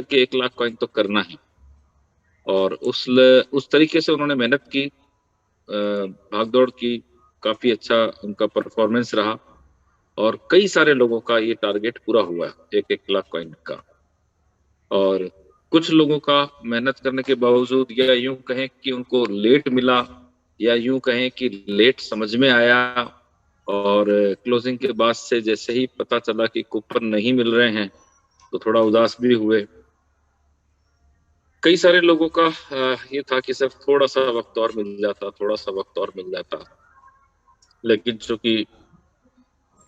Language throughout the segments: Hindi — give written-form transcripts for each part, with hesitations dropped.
के 1 लाख कॉइन तो करना है। और उस तरीके से उन्होंने मेहनत की, भागदौड़ की, काफी अच्छा उनका परफॉर्मेंस रहा और कई सारे लोगों का ये टारगेट पूरा हुआ, 1-1 लाख कॉइन का। और कुछ लोगों का मेहनत करने के बावजूद, या यूं कहें कि उनको लेट मिला, या यूं कहें कि लेट समझ में आया, और क्लोजिंग के बाद से जैसे ही पता चला कि कूपन नहीं मिल रहे हैं तो थोड़ा उदास भी हुए। कई सारे लोगों का ये था कि सर थोड़ा सा वक्त और मिल जाता, थोड़ा सा वक्त और मिल जाता, लेकिन चूंकि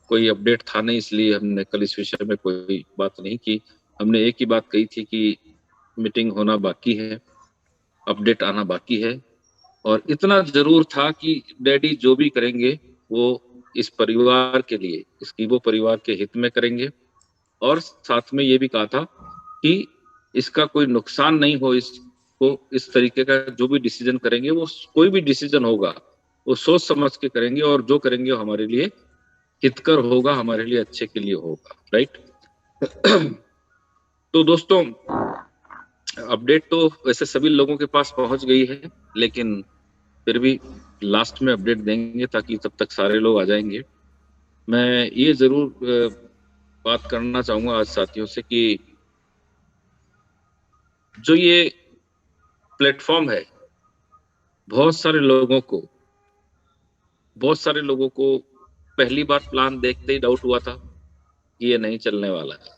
कोई अपडेट था नहीं, इसलिए हमने कल इस विषय में कोई बात नहीं की। हमने एक ही बात कही थी कि मीटिंग होना बाकी है, अपडेट आना बाकी है, और इतना जरूर था कि डैडी जो भी करेंगे वो इस परिवार के लिए, इस कीबो परिवार के हित में करेंगे। और साथ में ये भी कहा था कि इसका कोई नुकसान नहीं हो, इसको इस तरीके का जो भी डिसीजन करेंगे, वो कोई भी डिसीजन होगा वो सोच समझ के करेंगे, और जो करेंगे वो हमारे लिए हितकर होगा, हमारे लिए अच्छे के लिए होगा, राइट। तो दोस्तों, अपडेट तो वैसे सभी लोगों के पास पहुंच गई है, लेकिन फिर भी लास्ट में अपडेट देंगे ताकि तब तक सारे लोग आ जाएंगे। मैं ये जरूर बात करना चाहूंगा आज साथियों से कि जो ये प्लेटफॉर्म है, बहुत सारे लोगों को बहुत सारे लोगों को पहली बार प्लान देखते ही डाउट हुआ था कि ये नहीं चलने वाला है।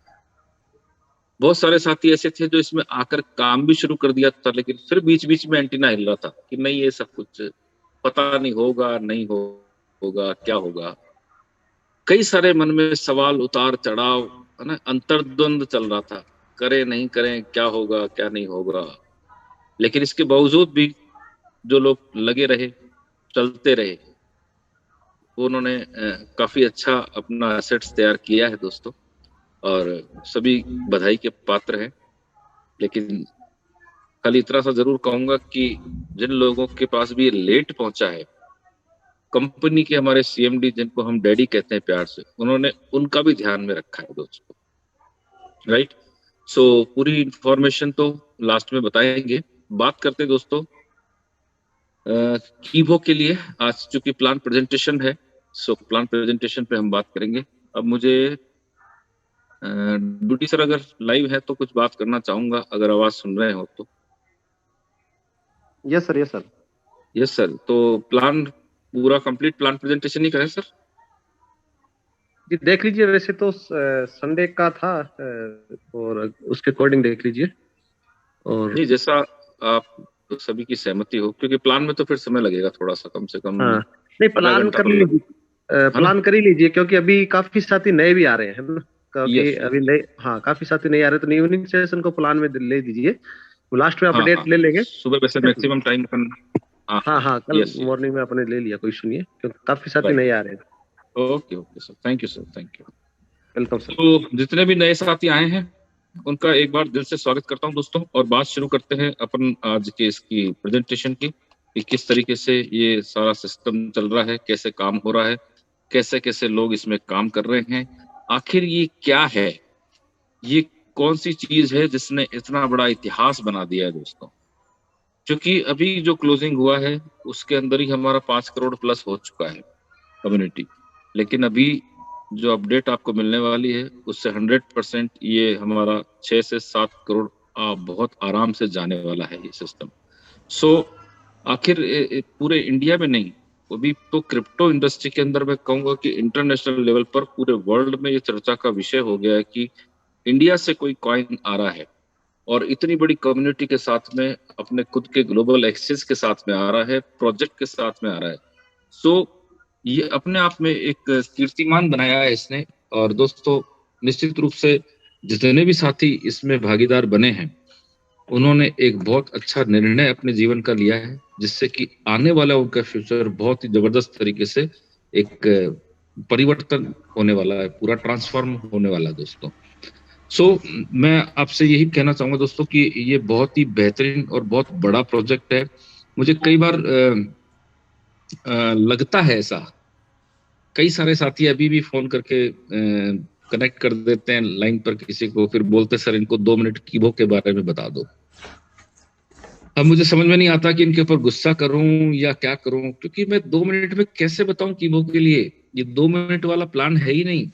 बहुत सारे साथी ऐसे थे जो इसमें आकर काम भी शुरू कर दिया था, लेकिन फिर बीच बीच में एंटीना हिल रहा था कि नहीं, ये सब कुछ पता नहीं होगा, नहीं होगा, क्या होगा। कई सारे मन में सवाल, उतार चढ़ाव, है ना, अंतर्द्वंद चल रहा था, करें नहीं करें, क्या होगा क्या नहीं होगा। लेकिन इसके बावजूद भी जो लोग लगे रहे, चलते रहे, वो उन्होंने काफी अच्छा अपना एसेट्स तैयार किया है दोस्तों, और सभी बधाई के पात्र हैं। लेकिन कल इतना सा जरूर कहूंगा कि जिन लोगों के पास भी ये लेट पहुंचा है, कंपनी के हमारे सीएमडी, जिनको हम डैडी कहते हैं प्यार से, उन्होंने उनका भी ध्यान में रखा है दोस्तों, राइट। सो पूरी इंफॉर्मेशन तो लास्ट में बताएंगे। बात करते हैं दोस्तों कीबो के लिए। आज चूंकि प्लान प्रेजेंटेशन है, सो प्लान प्रेजेंटेशन पे हम बात करेंगे। अब मुझे ड्यूटी सर अगर लाइव है तो कुछ बात करना चाहूंगा, अगर आवाज सुन रहे हो तो। Yes sir, yes sir. Yes sir, तो प्लान पूरा कंप्लीट प्लान प्रेजेंटेशन ही करें सर? जी देख लीजिए, वैसे तो संडे का था, और उसके अकॉर्डिंग देख लीजिए। और नहीं, जैसा आप सभी की सहमति हो, क्योंकि प्लान में तो फिर समय लगेगा थोड़ा सा, कम से कम हाँ, नहीं आधा प्लान घंटा कर तो लग, लीजिए। है ना? प्लान कर ही लीजिए, क्योंकि अभी काफी साथी नए भी आ रहे हैं, है ना। क्योंकि यस। अभी नए, हाँ काफी साथी नए आ रहे हैं, तो इवनिंग सेशन को प्लान में ले दीजिए। लास्ट में हाँ हाँ, अपडेट ले लेंगे। सुबह वैसे ठीक है। मैक्सिमम टाइम अपन। हाँ हाँ हाँ, हाँ, कल यस यस, मॉर्निंग में अपने ले लिया, कोई सुनिए, क्योंकि काफी साथी राइट। नए आ रहे हैं। Okay okay sir, thank you sir, thank you. Welcome sir. तो जितने भी नए साथी आए हैं उनका एक बार दिल से स्वागत करता हूं दोस्तों, और बात शुरू करते हैं अपन आज के इसकी प्रेजेंटेशन की, कि किस तरीके से ये सारा सिस्टम चल रहा है, कैसे काम हो रहा है, कैसे कैसे लोग इसमें काम कर रहे हैं, आखिर ये क्या है, ये कौन सी चीज है जिसने इतना बड़ा इतिहास बना दिया है दोस्तों। क्योंकि अभी जो क्लोजिंग हुआ है उसके अंदर ही हमारा 5 करोड़ प्लस हो चुका है कम्युनिटी, लेकिन अभी जो अपडेट आपको मिलने वाली है उससे 100% ये हमारा 6 से 7 करोड़ बहुत आराम से जाने वाला है ये सिस्टम। सो आखिर पूरे इंडिया में नहीं, अभी तो क्रिप्टो इंडस्ट्री के अंदर मैं कहूंगा कि इंटरनेशनल लेवल पर पूरे वर्ल्ड में ये चर्चा का विषय हो गया है कि इंडिया से कोई कॉइन आ रहा है, और इतनी बड़ी कम्युनिटी के साथ में, अपने खुद के ग्लोबल एक्सेस के साथ में आ रहा है, प्रोजेक्ट के साथ में आ रहा है। सो ये अपने आप में एक कीर्तिमान बनाया है इसने। और दोस्तों, निश्चित रूप से जितने भी साथी इसमें भागीदार बने हैं, उन्होंने एक बहुत अच्छा निर्णय अपने जीवन का लिया है, जिससे कि आने वाला उनका फ्यूचर बहुत ही जबरदस्त तरीके से एक परिवर्तन होने वाला है, पूरा ट्रांसफॉर्म होने वाला है दोस्तों। सो मैं आपसे यही कहना चाहूंगा दोस्तों कि ये बहुत ही बेहतरीन और बहुत बड़ा प्रोजेक्ट है। मुझे कई बार लगता है ऐसा, कई सारे साथी अभी भी फोन करके कनेक्ट कर देते हैं लाइन पर किसी को, फिर बोलते सर इनको 2 मिनट कीबो के बारे में बता दो। अब मुझे समझ में नहीं आता कि इनके ऊपर गुस्सा करूं या क्या करूं, क्योंकि मैं 2 मिनट में कैसे बताऊं कीबो के लिए? ये 2 मिनट वाला प्लान है ही नहीं।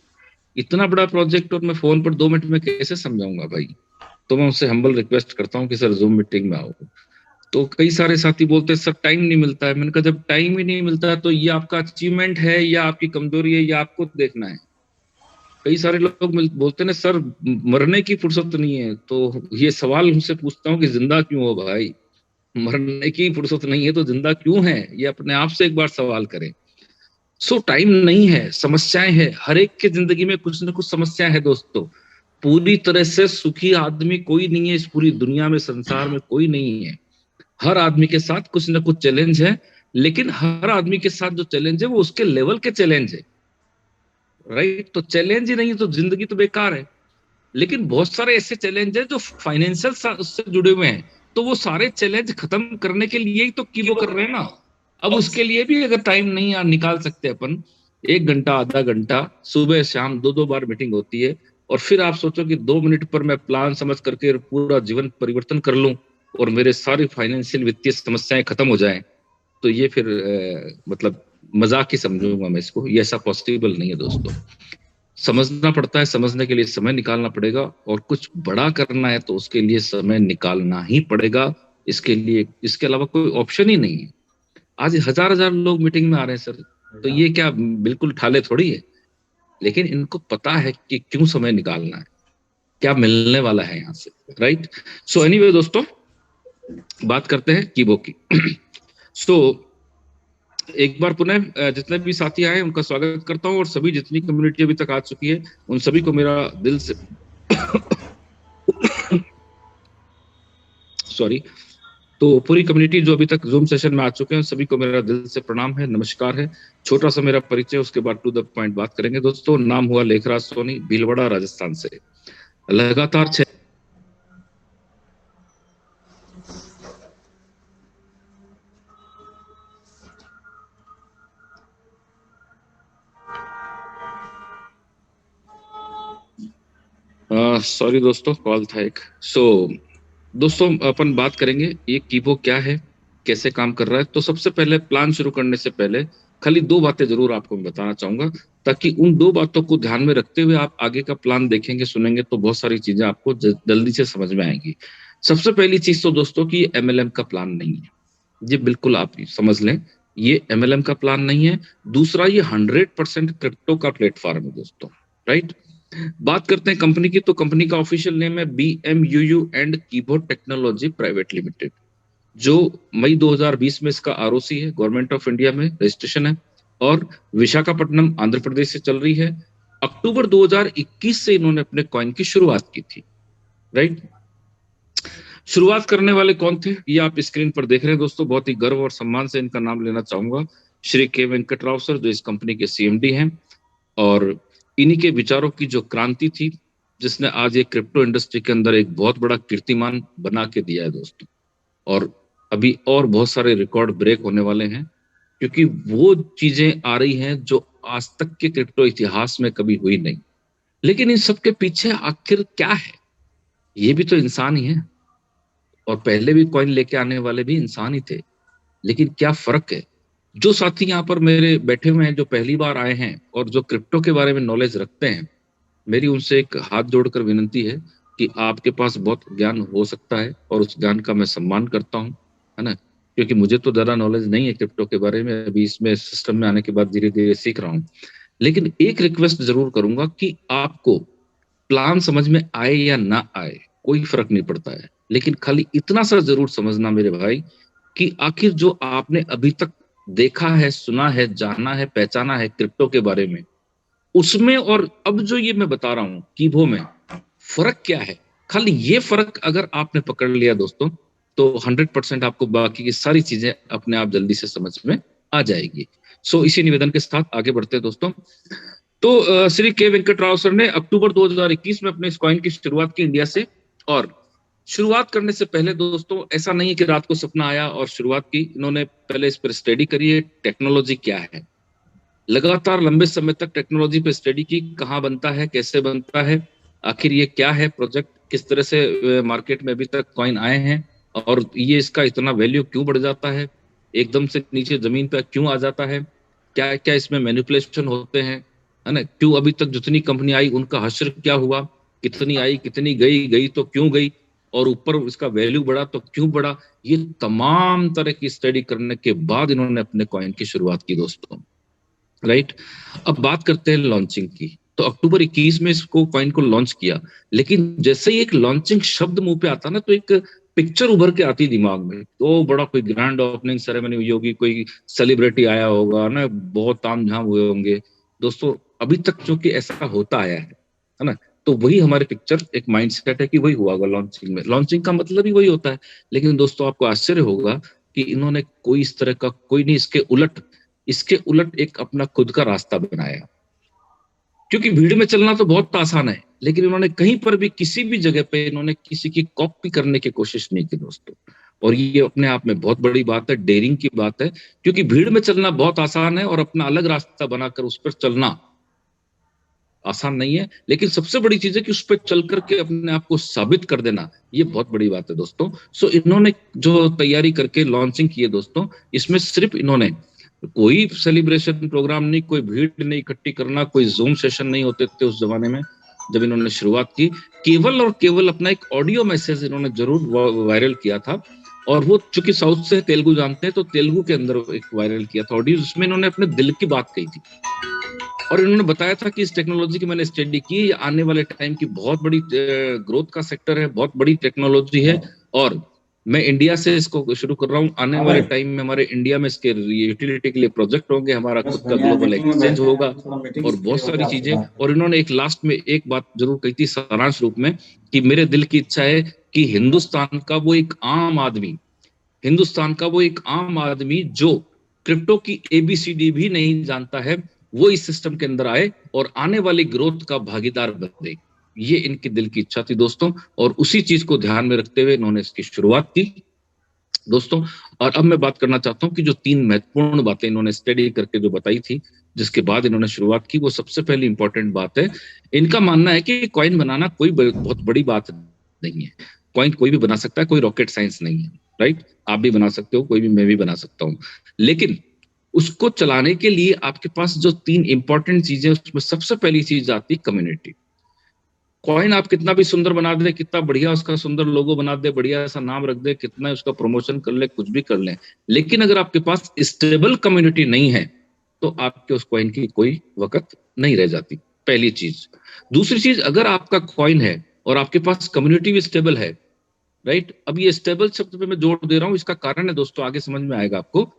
इतना बड़ा प्रोजेक्ट और मैं फोन पर 2 मिनट में कैसे समझाऊंगा भाई? तो मैं उनसे हम्बल रिक्वेस्ट करता हूँ कि सर जूम मीटिंग में आओ। तो कई सारे साथी बोलते हैं सर टाइम नहीं मिलता है। मैंने कहा जब टाइम ही नहीं मिलता है तो ये आपका अचीवमेंट है या आपकी कमजोरी है, या आपको देखना है। कई सारे लोग बोलते हैं ना सर मरने की फुर्सत नहीं है, तो ये सवाल उनसे पूछता हूँ कि जिंदा क्यों हो भाई? मरने की फुर्सत नहीं है तो जिंदा क्यों है? ये अपने आप से एक बार सवाल करें। सो टाइम नहीं है, समस्याएं हैं, हर एक की जिंदगी में कुछ ना कुछ समस्याएं हैं दोस्तों। पूरी तरह से सुखी आदमी कोई नहीं है इस पूरी दुनिया में, संसार में कोई नहीं है। हर आदमी के साथ कुछ ना कुछ चैलेंज है, लेकिन हर आदमी के साथ जो चैलेंज है वो उसके लेवल के चैलेंज है। राइट? तो चैलेंज ही नहीं तो जिंदगी तो बेकार है। लेकिन बहुत सारे ऐसे चैलेंज हैं जो फाइनेंशियल उससे जुड़े हुए हैं, तो वो सारे चैलेंज खत्म करने के लिए ही तो कीबो कर रहे हैं ना। अब उसके लिए भी अगर टाइम नहीं निकाल सकते अपन, 1 घंटा आधा घंटा सुबह शाम 2-2 बार मीटिंग होती है, और फिर आप सोचो कि 2 मिनट पर मैं प्लान समझ करके पूरा जीवन परिवर्तन कर लूं और मेरे सारी फाइनेंशियल वित्तीय समस्याएं खत्म हो जाएं, तो ये फिर मतलब मजाक ही समझूंगा मैं इसको। ये ऐसा पॉसिबल नहीं है दोस्तों। समझना पड़ता है, समझने के लिए समय निकालना पड़ेगा, और कुछ बड़ा करना है तो उसके लिए समय निकालना ही पड़ेगा। इसके लिए, इसके अलावा कोई ऑप्शन ही नहीं है। आज हजार हजार लोग मीटिंग में आ रहे हैं सर, तो ये क्या बिल्कुल ठाले थोड़ी है? लेकिन इनको पता है कि क्यों समय निकालना है, क्या मिलने वाला है यहाँ से। राइट? सो एनीवे दोस्तों, बात करते हैं कीबो की। सो एक बार पुनः जितने भी साथी आए उनका स्वागत करता हूँ, और सभी जितनी कम्युनिटी अभी तक आ चुकी है उन सभी को मेरा दिल से सॉरी, तो पूरी कम्युनिटी जो अभी तक जूम सेशन में आ चुके हैं सभी को मेरा दिल से प्रणाम है, नमस्कार है। छोटा सा मेरा परिचय, उसके बाद टू द पॉइंट बात करेंगे दोस्तों। नाम हुआ लेखराज सोनी, भीलवाड़ा राजस्थान से। लगातार 6 सॉरी दोस्तों, कॉल था एक। सो दोस्तों, अपन बात करेंगे ये कीबो क्या है, कैसे काम कर रहा है। तो सबसे पहले प्लान शुरू करने से पहले खाली 2 बातें जरूर आपको मैं बताना चाहूंगा, ताकि उन 2 बातों को ध्यान में रखते हुए आप आगे का प्लान देखेंगे, सुनेंगे, तो बहुत सारी चीजें आपको जल्दी से समझ में आएंगी। सबसे पहली चीज तो दोस्तों कि ये एमएलएम का प्लान नहीं है। ये बिल्कुल आप समझ लें, ये एमएलएम का प्लान नहीं है। दूसरा, ये 100% क्रिप्टो का प्लेटफॉर्म है दोस्तों। राइट? बात करते हैं कंपनी की, तो कंपनी का ऑफिशियल नेम है BMUU and keyboard technology private limited, जो मई 2020 में इसका आरओसी है, गवर्नमेंट ऑफ इंडिया में रजिस्ट्रेशन है, और विशाखापट्टनम आंध्र प्रदेश से चल रही है। अक्टूबर 2021 से इन्होंने अपने कॉइन की शुरुआत की थी। राइट? शुरुआत करने वाले कौन थे ये आप स्क्रीन पर देख रहे हैं दोस्तों। बहुत ही गर्व और सम्मान से इनका नाम लेना चाहूंगा, श्री के वेंकट राव सर, जो इस कंपनी के CMD हैं। और इन्हीं के विचारों की जो क्रांति थी, जिसने आज एक क्रिप्टो इंडस्ट्री के अंदर एक बहुत बड़ा कीर्तिमान बना के दिया है दोस्तों। और अभी और बहुत सारे रिकॉर्ड ब्रेक होने वाले हैं, क्योंकि वो चीजें आ रही हैं जो आज तक के क्रिप्टो इतिहास में कभी हुई नहीं। लेकिन इन सब के पीछे आखिर क्या है? ये भी तो इंसान ही है, और पहले भी कॉइन लेके आने वाले भी इंसान ही थे। लेकिन क्या फर्क है? जो साथी यहाँ पर मेरे बैठे हुए हैं, जो पहली बार आए हैं और जो क्रिप्टो के बारे में नॉलेज रखते हैं, मेरी उनसे एक हाथ जोड़कर विनती है कि आपके पास बहुत ज्ञान हो सकता है, और उस ज्ञान का मैं सम्मान करता हूँ, है ना? क्योंकि मुझे तो ज्यादा नॉलेज नहीं है क्रिप्टो के बारे में, अभी इसमें सिस्टम में आने के बाद धीरे धीरे सीख रहा हूँ। लेकिन एक रिक्वेस्ट जरूर करूंगा कि आपको प्लान समझ में आए या ना आए कोई फर्क नहीं पड़ता है, लेकिन खाली इतना सा जरूर समझना मेरे भाई, कि आखिर जो आपने अभी तक देखा है, सुना है, जाना है, पहचाना है क्रिप्टो के बारे में, उसमें और अब जो ये मैं बता रहा हूं कीबो में, फर्क क्या है? खाली ये फर्क अगर आपने पकड़ लिया दोस्तों, तो 100% आपको बाकी की सारी चीजें अपने आप जल्दी से समझ में आ जाएगी। सो इसी निवेदन के साथ आगे बढ़ते हैं दोस्तों। तो श्री के वेंकट राव सर ने अक्टूबर 2021 में अपने इस कॉइन की शुरुआत की इंडिया से। और शुरुआत करने से पहले दोस्तों ऐसा नहीं है कि रात को सपना आया और शुरुआत की, इन्होंने पहले इस पर स्टडी करी है टेक्नोलॉजी क्या है, लगातार लंबे समय तक टेक्नोलॉजी पे स्टडी की, कहाँ बनता है, कैसे बनता है, आखिर ये क्या है प्रोजेक्ट, किस तरह से मार्केट में अभी तक कॉइन आए हैं, और ये इसका इतना वैल्यू क्यों बढ़ जाता है, एकदम से नीचे जमीन पे क्यों आ जाता है, क्या क्या इसमें मैनिपुलेशन होते हैं, है ना, क्यों अभी तक जितनी कंपनी आई उनका हश्र क्या हुआ, कितनी आई, कितनी गई, गई तो क्यों गई, और ऊपर इसका वैल्यू बढ़ा तो क्यों बढ़ा। ये तमाम तरह की स्टडी करने के बाद इन्होंने अपने कॉइन की शुरुआत की दोस्तों। राइट। अब बात करते हैं लॉन्चिंग की। तो अक्टूबर 21 में इसको कॉइन को लॉन्च किया, लेकिन जैसे ही एक लॉन्चिंग शब्द मुंह पे आता ना, तो एक पिक्चर उभर के आती दिमाग में, तो बड़ा कोई ग्रैंड ओपनिंग सेरेमनी हुई होगी, कोई सेलिब्रिटी आया होगा ना, बहुत तामझाम हुए होंगे दोस्तों। अभी तक जो कि ऐसा होता आया है ना, तो वही हमारे पिक्चर एक माइंडसेट है कि वही हुआ होगा लॉन्चिंग में। लॉन्चिंग का मतलब ही वही होता है। लेकिन दोस्तों आपको आश्चर्य होगा कि इन्होंने कोई इस तरह का कोई नहीं, इसके उलट एक अपना खुद का रास्ता बनाया। क्योंकि भीड़ में चलना तो बहुत आसान है, लेकिन इन्होंने कहीं पर भी किसी भी जगह पे इन्होंने किसी की कॉपी करने की कोशिश नहीं की दोस्तों। और ये अपने आप में बहुत बड़ी बात है, डेयरिंग की बात है। क्योंकि भीड़ में चलना बहुत आसान है और अपना अलग रास्ता बनाकर उस पर चलना आसान नहीं है। लेकिन सबसे बड़ी चीज है कि उस पर चल करके अपने आप को साबित कर देना, ये बहुत बड़ी बात है दोस्तों। सो इन्होंने जो तैयारी करके लॉन्चिंग की है दोस्तों, इसमें सिर्फ इन्होंने कोई सेलिब्रेशन प्रोग्राम नहीं, कोई भीड़ नहीं इकट्ठी करना, कोई जूम सेशन नहीं होते थे उस जमाने में जब इन्होंने शुरुआत की। केवल और केवल अपना एक ऑडियो मैसेज इन्होंने जरूर वायरल किया था। और वो चूंकि साउथ से तेलुगु जानते हैं, तो तेलुगु के अंदर एक वायरल किया था ऑडियो, जिसमें इन्होंने अपने दिल की बात कही थी। और इन्होंने बताया था कि इस टेक्नोलॉजी की मैंने स्टडी की, ये आने वाले टाइम की बहुत बड़ी ग्रोथ का सेक्टर है, बहुत बड़ी टेक्नोलॉजी है। और मैं इंडिया से इसको शुरू कर रहा हूँ। आने वाले टाइम में हमारे इंडिया में इसके यूटिलिटी के लिए प्रोजेक्ट होंगे, हमारा बस खुद का भैया ग्लोबल मीटिंग में एक्सचेंज बैठे हैं, होगा, थोड़ा मीटिंग और फ्री बहुत होके सारी आपसे चीजें। बात और करें। इन्होंने एक लास्ट में एक बात जरूर कही थी सारांश रूप में, कि मेरे दिल की इच्छा है कि हिंदुस्तान का वो एक आम आदमी जो क्रिप्टो की एबीसीडी भी नहीं जानता है, वो इस सिस्टम के अंदर आए और आने वाली ग्रोथ का भागीदार बने। ये इनकी दिल की इच्छा थी दोस्तों, और उसी चीज को ध्यान में रखते हुए इन्होंने इसकी शुरुआत की दोस्तों। और अब मैं बात करना चाहता हूं कि जो 3 महत्वपूर्ण बातें इन्होंने स्टडी करके जो बताई थी, जिसके बाद इन्होंने शुरुआत की, वो सबसे पहली इंपॉर्टेंट बात है। इनका मानना है कि कॉइन बनाना कोई बहुत बड़ी बात नहीं है। कॉइन कोई भी बना सकता है, कोई रॉकेट साइंस नहीं है। राइट। आप भी बना सकते हो, कोई भी, मैं भी बना सकता हूं। लेकिन उसको चलाने के लिए आपके पास जो 3 इंपॉर्टेंट चीजें, उसमें सबसे पहली चीज आती है कम्युनिटी। कॉइन आप कितना भी सुंदर बना दे, कितना बढ़िया उसका सुंदर लोगो बना दे, बढ़िया सा नाम रख दे, कितना उसका प्रमोशन कर ले, कुछ भी कर ले, लेकिन अगर आपके पास स्टेबल कम्युनिटी नहीं है, तो आपके उस कॉइन की कोई वकत नहीं रह जाती। पहली चीज। दूसरी चीज, अगर आपका कॉइन है और आपके पास कम्युनिटी भी स्टेबल है, राइट। अब ये स्टेबल शब्द पे मैं जोड़ दे रहा हूं, इसका कारण है दोस्तों, आगे समझ में आएगा आपको।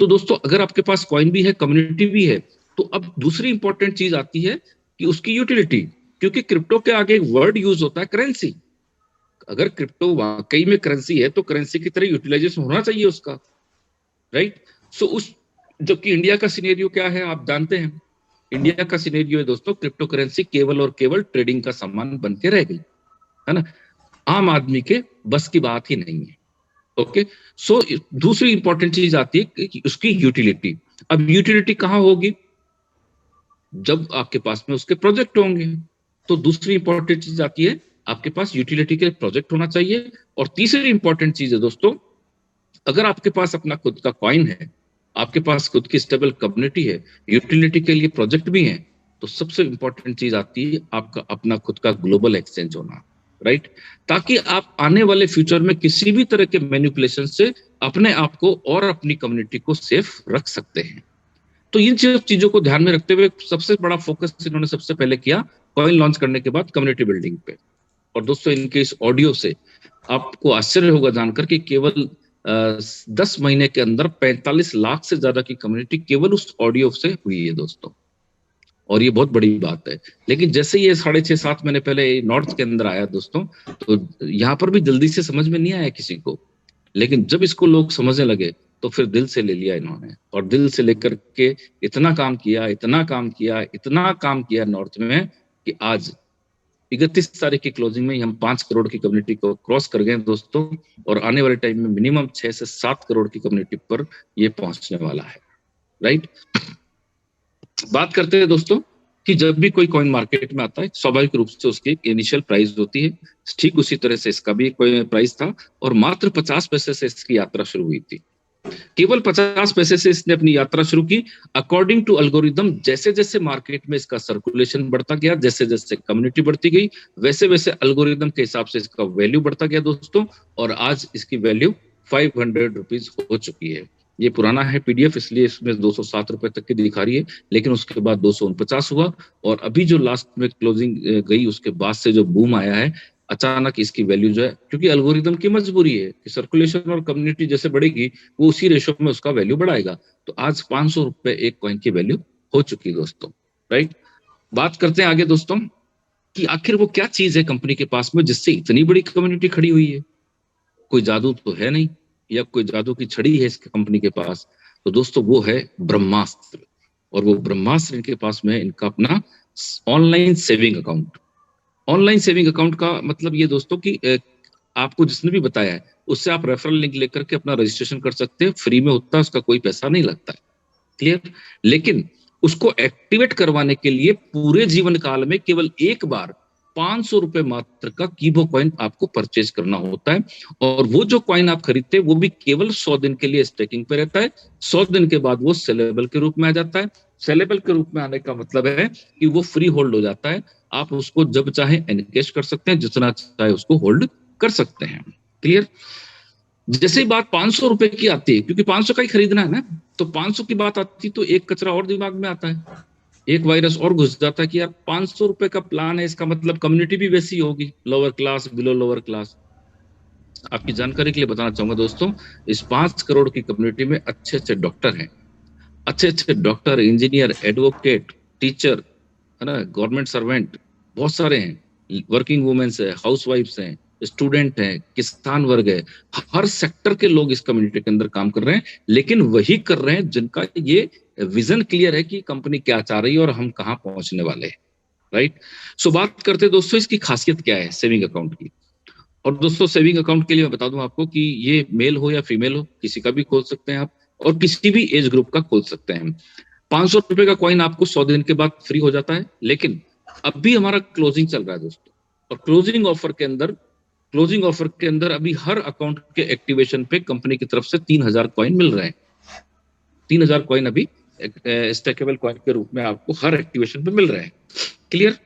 तो दोस्तों अगर आपके पास कॉइन भी है, कम्युनिटी भी है, तो अब दूसरी इंपॉर्टेंट चीज आती है कि उसकी यूटिलिटी। क्योंकि क्रिप्टो के आगे एक वर्ड यूज होता है, करेंसी। अगर क्रिप्टो वाकई में करेंसी है, तो करेंसी की तरह यूटिलाइजेशन होना चाहिए उसका। राइट। सो उस, जबकि इंडिया का सिनेरियो क्या है आप जानते हैं। इंडिया का सिनेरियो है दोस्तों, क्रिप्टो करेंसी केवल और केवल ट्रेडिंग का सामान बन के रह गई, है ना। आम आदमी के बस की बात ही नहीं है। ओके। सो दूसरी इंपॉर्टेंट चीज आती है कि उसकी यूटिलिटी। अब यूटिलिटी कहां होगी, जब आपके पास में उसके प्रोजेक्ट होंगे। तो दूसरी इंपॉर्टेंट चीज आती है, आपके पास यूटिलिटी के प्रोजेक्ट होना चाहिए। और तीसरी इंपॉर्टेंट चीज है दोस्तों, अगर आपके पास अपना खुद का कॉइन है, आपके पास खुद की स्टेबल कम्युनिटी है, यूटिलिटी के लिए प्रोजेक्ट भी है, तो सबसे इंपॉर्टेंट चीज आती है आपका अपना खुद का ग्लोबल एक्सचेंज होना। राइट। ताकि आप आने वाले फ्यूचर में किसी भी तरह के मैनिपुलेशन से अपने आप को और अपनी कम्युनिटी को सेफ रख सकते हैं। तो इन चीजों को ध्यान में रखते हुए सबसे बड़ा फोकस इन्होंने सबसे पहले किया कॉइन लॉन्च करने के बाद कम्युनिटी बिल्डिंग पे। और दोस्तों इनके इस ऑडियो से आपको आश्चर्य होगा जानकर कि केवल 10 महीने के अंदर 45 लाख से ज्यादा की कम्युनिटी केवल उस ऑडियो से हुई है दोस्तों। और ये बहुत बड़ी बात है। लेकिन जैसे ये 6.5-7 महीने पहले नॉर्थ के अंदर आया दोस्तों, तो यहाँ पर भी जल्दी से समझ में नहीं आया किसी को। लेकिन जब इसको लोग समझने लगे, तो फिर दिल से ले लिया इन्होंने, और दिल से लेकर के इतना काम किया, इतना काम किया, इतना काम किया नॉर्थ में, कि आज 31 तारीख की क्लोजिंग में ही हम 5 करोड़ की कम्युनिटी को क्रॉस कर गए दोस्तों। और आने वाले टाइम में मिनिमम 6 से 7 करोड़ की कम्युनिटी पर ये पहुंचने वाला है। राइट। बात करते हैं दोस्तों कि जब भी कोई कॉइन मार्केट में आता है स्वाभाविक रूप से उसकी एक इनिशियल प्राइस होती है। ठीक उसी तरह से इसका भी एक प्राइस था और मात्र 50 पैसे से इसकी यात्रा शुरू हुई थी। केवल 50 पैसे से इसने अपनी यात्रा शुरू की। अकॉर्डिंग टू अल्गोरिदम जैसे जैसे मार्केट में इसका सर्कुलेशन बढ़ता गया, जैसे जैसे कम्युनिटी बढ़ती गई, वैसे वैसे अल्गोरिदम के हिसाब से इसका वैल्यू बढ़ता गया दोस्तों। और आज इसकी वैल्यू 500 रुपीज हो चुकी है। ये पुराना है पीडीएफ, इसलिए इसमें 207 रुपए तक की दिखा रही है, लेकिन उसके बाद 249 हुआ। और अभी जो लास्ट में क्लोजिंग गई उसके बाद से जो बूम आया है, अचानक इसकी वैल्यू जो है, क्योंकि एल्गोरिदम की मजबूरी है कि सर्कुलेशन और कम्युनिटी जैसे बढ़ेगी वो उसी रेशो में उसका वैल्यू बढ़ाएगा। तो आज 500 रुपए एक कॉइन की वैल्यू हो चुकी है दोस्तों, राइट। बात करते हैं आगे दोस्तों कि आखिर वो क्या चीज है कंपनी के पास में जिससे इतनी बड़ी कम्युनिटी खड़ी हुई है। कोई जादू तो है नहीं, या कोई जादू की छड़ी है इस कंपनी के पास। तो दोस्तों वो है ब्रह्मास्त्र। और वो ब्रह्मास्त्र इनके पास में इनका अपना online saving account. Online saving account का मतलब ये दोस्तों कि आपको जिसने भी बताया है उससे आप रेफरल लिंक लेकर के अपना रजिस्ट्रेशन कर सकते हैं, फ्री में होता है, उसका कोई पैसा नहीं लगता है, क्लियर। लेकिन उसको एक्टिवेट करवाने के लिए पूरे जीवन काल में केवल एक बार 500 रुपए मात्र का कीबो कॉइन आपको परचेज करना होता है। और वो जो कॉइन आप खरीदते हैं वो भी केवल 100 दिन के लिए स्टेकिंग पे रहता है। 100 दिन के बाद वो सेलेबल के रूप में आ जाता है। सेलेबल के रूप में आने का मतलब है कि वो फ्री होल्ड हो जाता है। आप उसको जब चाहे एनकेश कर सकते हैं, जितना चाहे उसको होल्ड कर सकते हैं, क्लियर। जैसे ही बात 500 रुपए की आती है, क्योंकि 500 का ही खरीदना है ना, तो 500 की बात आती तो एक कचरा और दिमाग में आता है, एक वायरस और घुस जाता है कि यार 500 रुपए का प्लान है, इसका मतलब कम्युनिटी भी वैसी होगी, lower class, below lower class. आपकी जानकारी के लिए बताना चाहूंगा दोस्तों, इस 5 करोड़ की कम्युनिटी में अच्छे अच्छे डॉक्टर हैं, अच्छे अच्छे डॉक्टर, इंजीनियर, एडवोकेट, टीचर, है ना, गवर्नमेंट सर्वेंट, बहुत सारे हैं, वर्किंग वुमेन्स है, हाउस वाइफ्स हैं, स्टूडेंट हैं, किसान वर्ग है। हर सेक्टर के लोग इस कम्युनिटी के अंदर काम कर रहे हैं, लेकिन वही कर रहे हैं जिनका ये विजन क्लियर है कि कंपनी क्या चाह रही है और हम कहाँ पहुंचने वाले हैं, राइट। सो बात करते हैं दोस्तों इसकी खासियत क्या है सेविंग अकाउंट की। और दोस्तों सेविंग अकाउंट के लिए मैं बता दूं आपको कि ये मेल हो या फीमेल हो, किसी का भी खोल सकते हैं आप, और किसी भी एज ग्रुप का खोल सकते हैं। 500 रुपए का कॉइन आपको 100 दिन के बाद फ्री हो जाता है। लेकिन अब भी हमारा क्लोजिंग चल रहा है दोस्तों, और क्लोजिंग ऑफर के अंदर अभी हर अकाउंट के एक्टिवेशन पे कंपनी की तरफ से 3000 कॉइन मिल रहे हैं। 3000 कॉइन अभी स्टेकेबल कॉइन के रूप में आपको हर एक्टिवेशन पे मिल रहे हैं, क्लियर।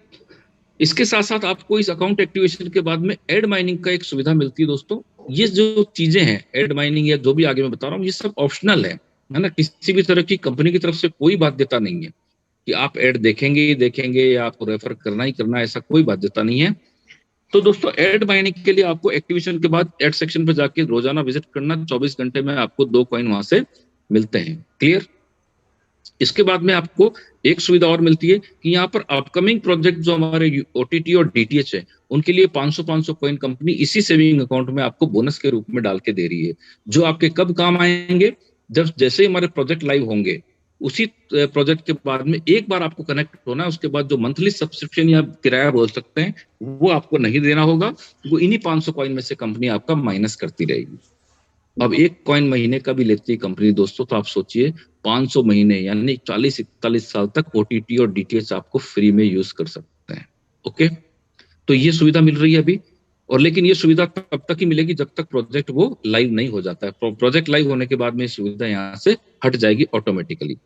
इसके साथ साथ आपको इस अकाउंट एक्टिवेशन के बाद में एड माइनिंग का एक सुविधा मिलती है दोस्तों। ये जो चीजें हैं, एड माइनिंग या जो भी आगे मैं बता रहा हूँ, ये सब ऑप्शनल है ना। किसी भी तरह की कंपनी की तरफ से कोई बाध्यता नहीं है कि आप एड देखेंगे ही देखेंगे या आपको रेफर करना ही करना है, ऐसा कोई बाध्यता नहीं है। तो दोस्तों एड माइनिंग के लिए आपको एक्टिवेशन के बाद एड सेक्शन पे जाके रोजाना विजिट करना, 24 घंटे में आपको 2 कॉइन वहां से मिलते हैं, क्लियर। इसके बाद में आपको एक सुविधा और मिलती है कि यहाँ पर अपकमिंग प्रोजेक्ट जो हमारे ओटीटी और डीटीएच है, उनके लिए 500 कॉइन कंपनी इसी सेविंग अकाउंट में आपको बोनस के रूप में डाल के दे रही है, जो आपके कब काम आएंगे, जब जैसे हमारे प्रोजेक्ट लाइव होंगे उसी प्रोजेक्ट के बाद में एक बार आपको कनेक्ट होना है। उसके बाद जो मंथली सब्सक्रिप्शन या किराया बोल सकते हैं वो आपको नहीं देना होगा, वो इन्हीं 500 कॉइन में से कंपनी आपका माइनस करती रहेगी। अब एक कॉइन महीने का भी लेती है कंपनी दोस्तों, तो आप सोचिए 500 महीने यानी 40-41 साल तक ओटीटी और डीटीएच आपको फ्री में यूज कर सकते हैं, ओके। तो ये सुविधा मिल रही है अभी, और लेकिन ये सुविधा तब तक ही मिलेगी जब तक प्रोजेक्ट वो लाइव नहीं हो जाता है। प्रोजेक्ट लाइव होने के बाद में सुविधा यहाँ से हट जाएगी ऑटोमेटिकली।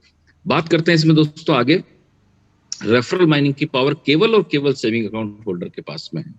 बात करते हैं इसमें दोस्तों आगे, रेफरल माइनिंग की पावर केवल और केवल सेविंग अकाउंट होल्डर के पास में है।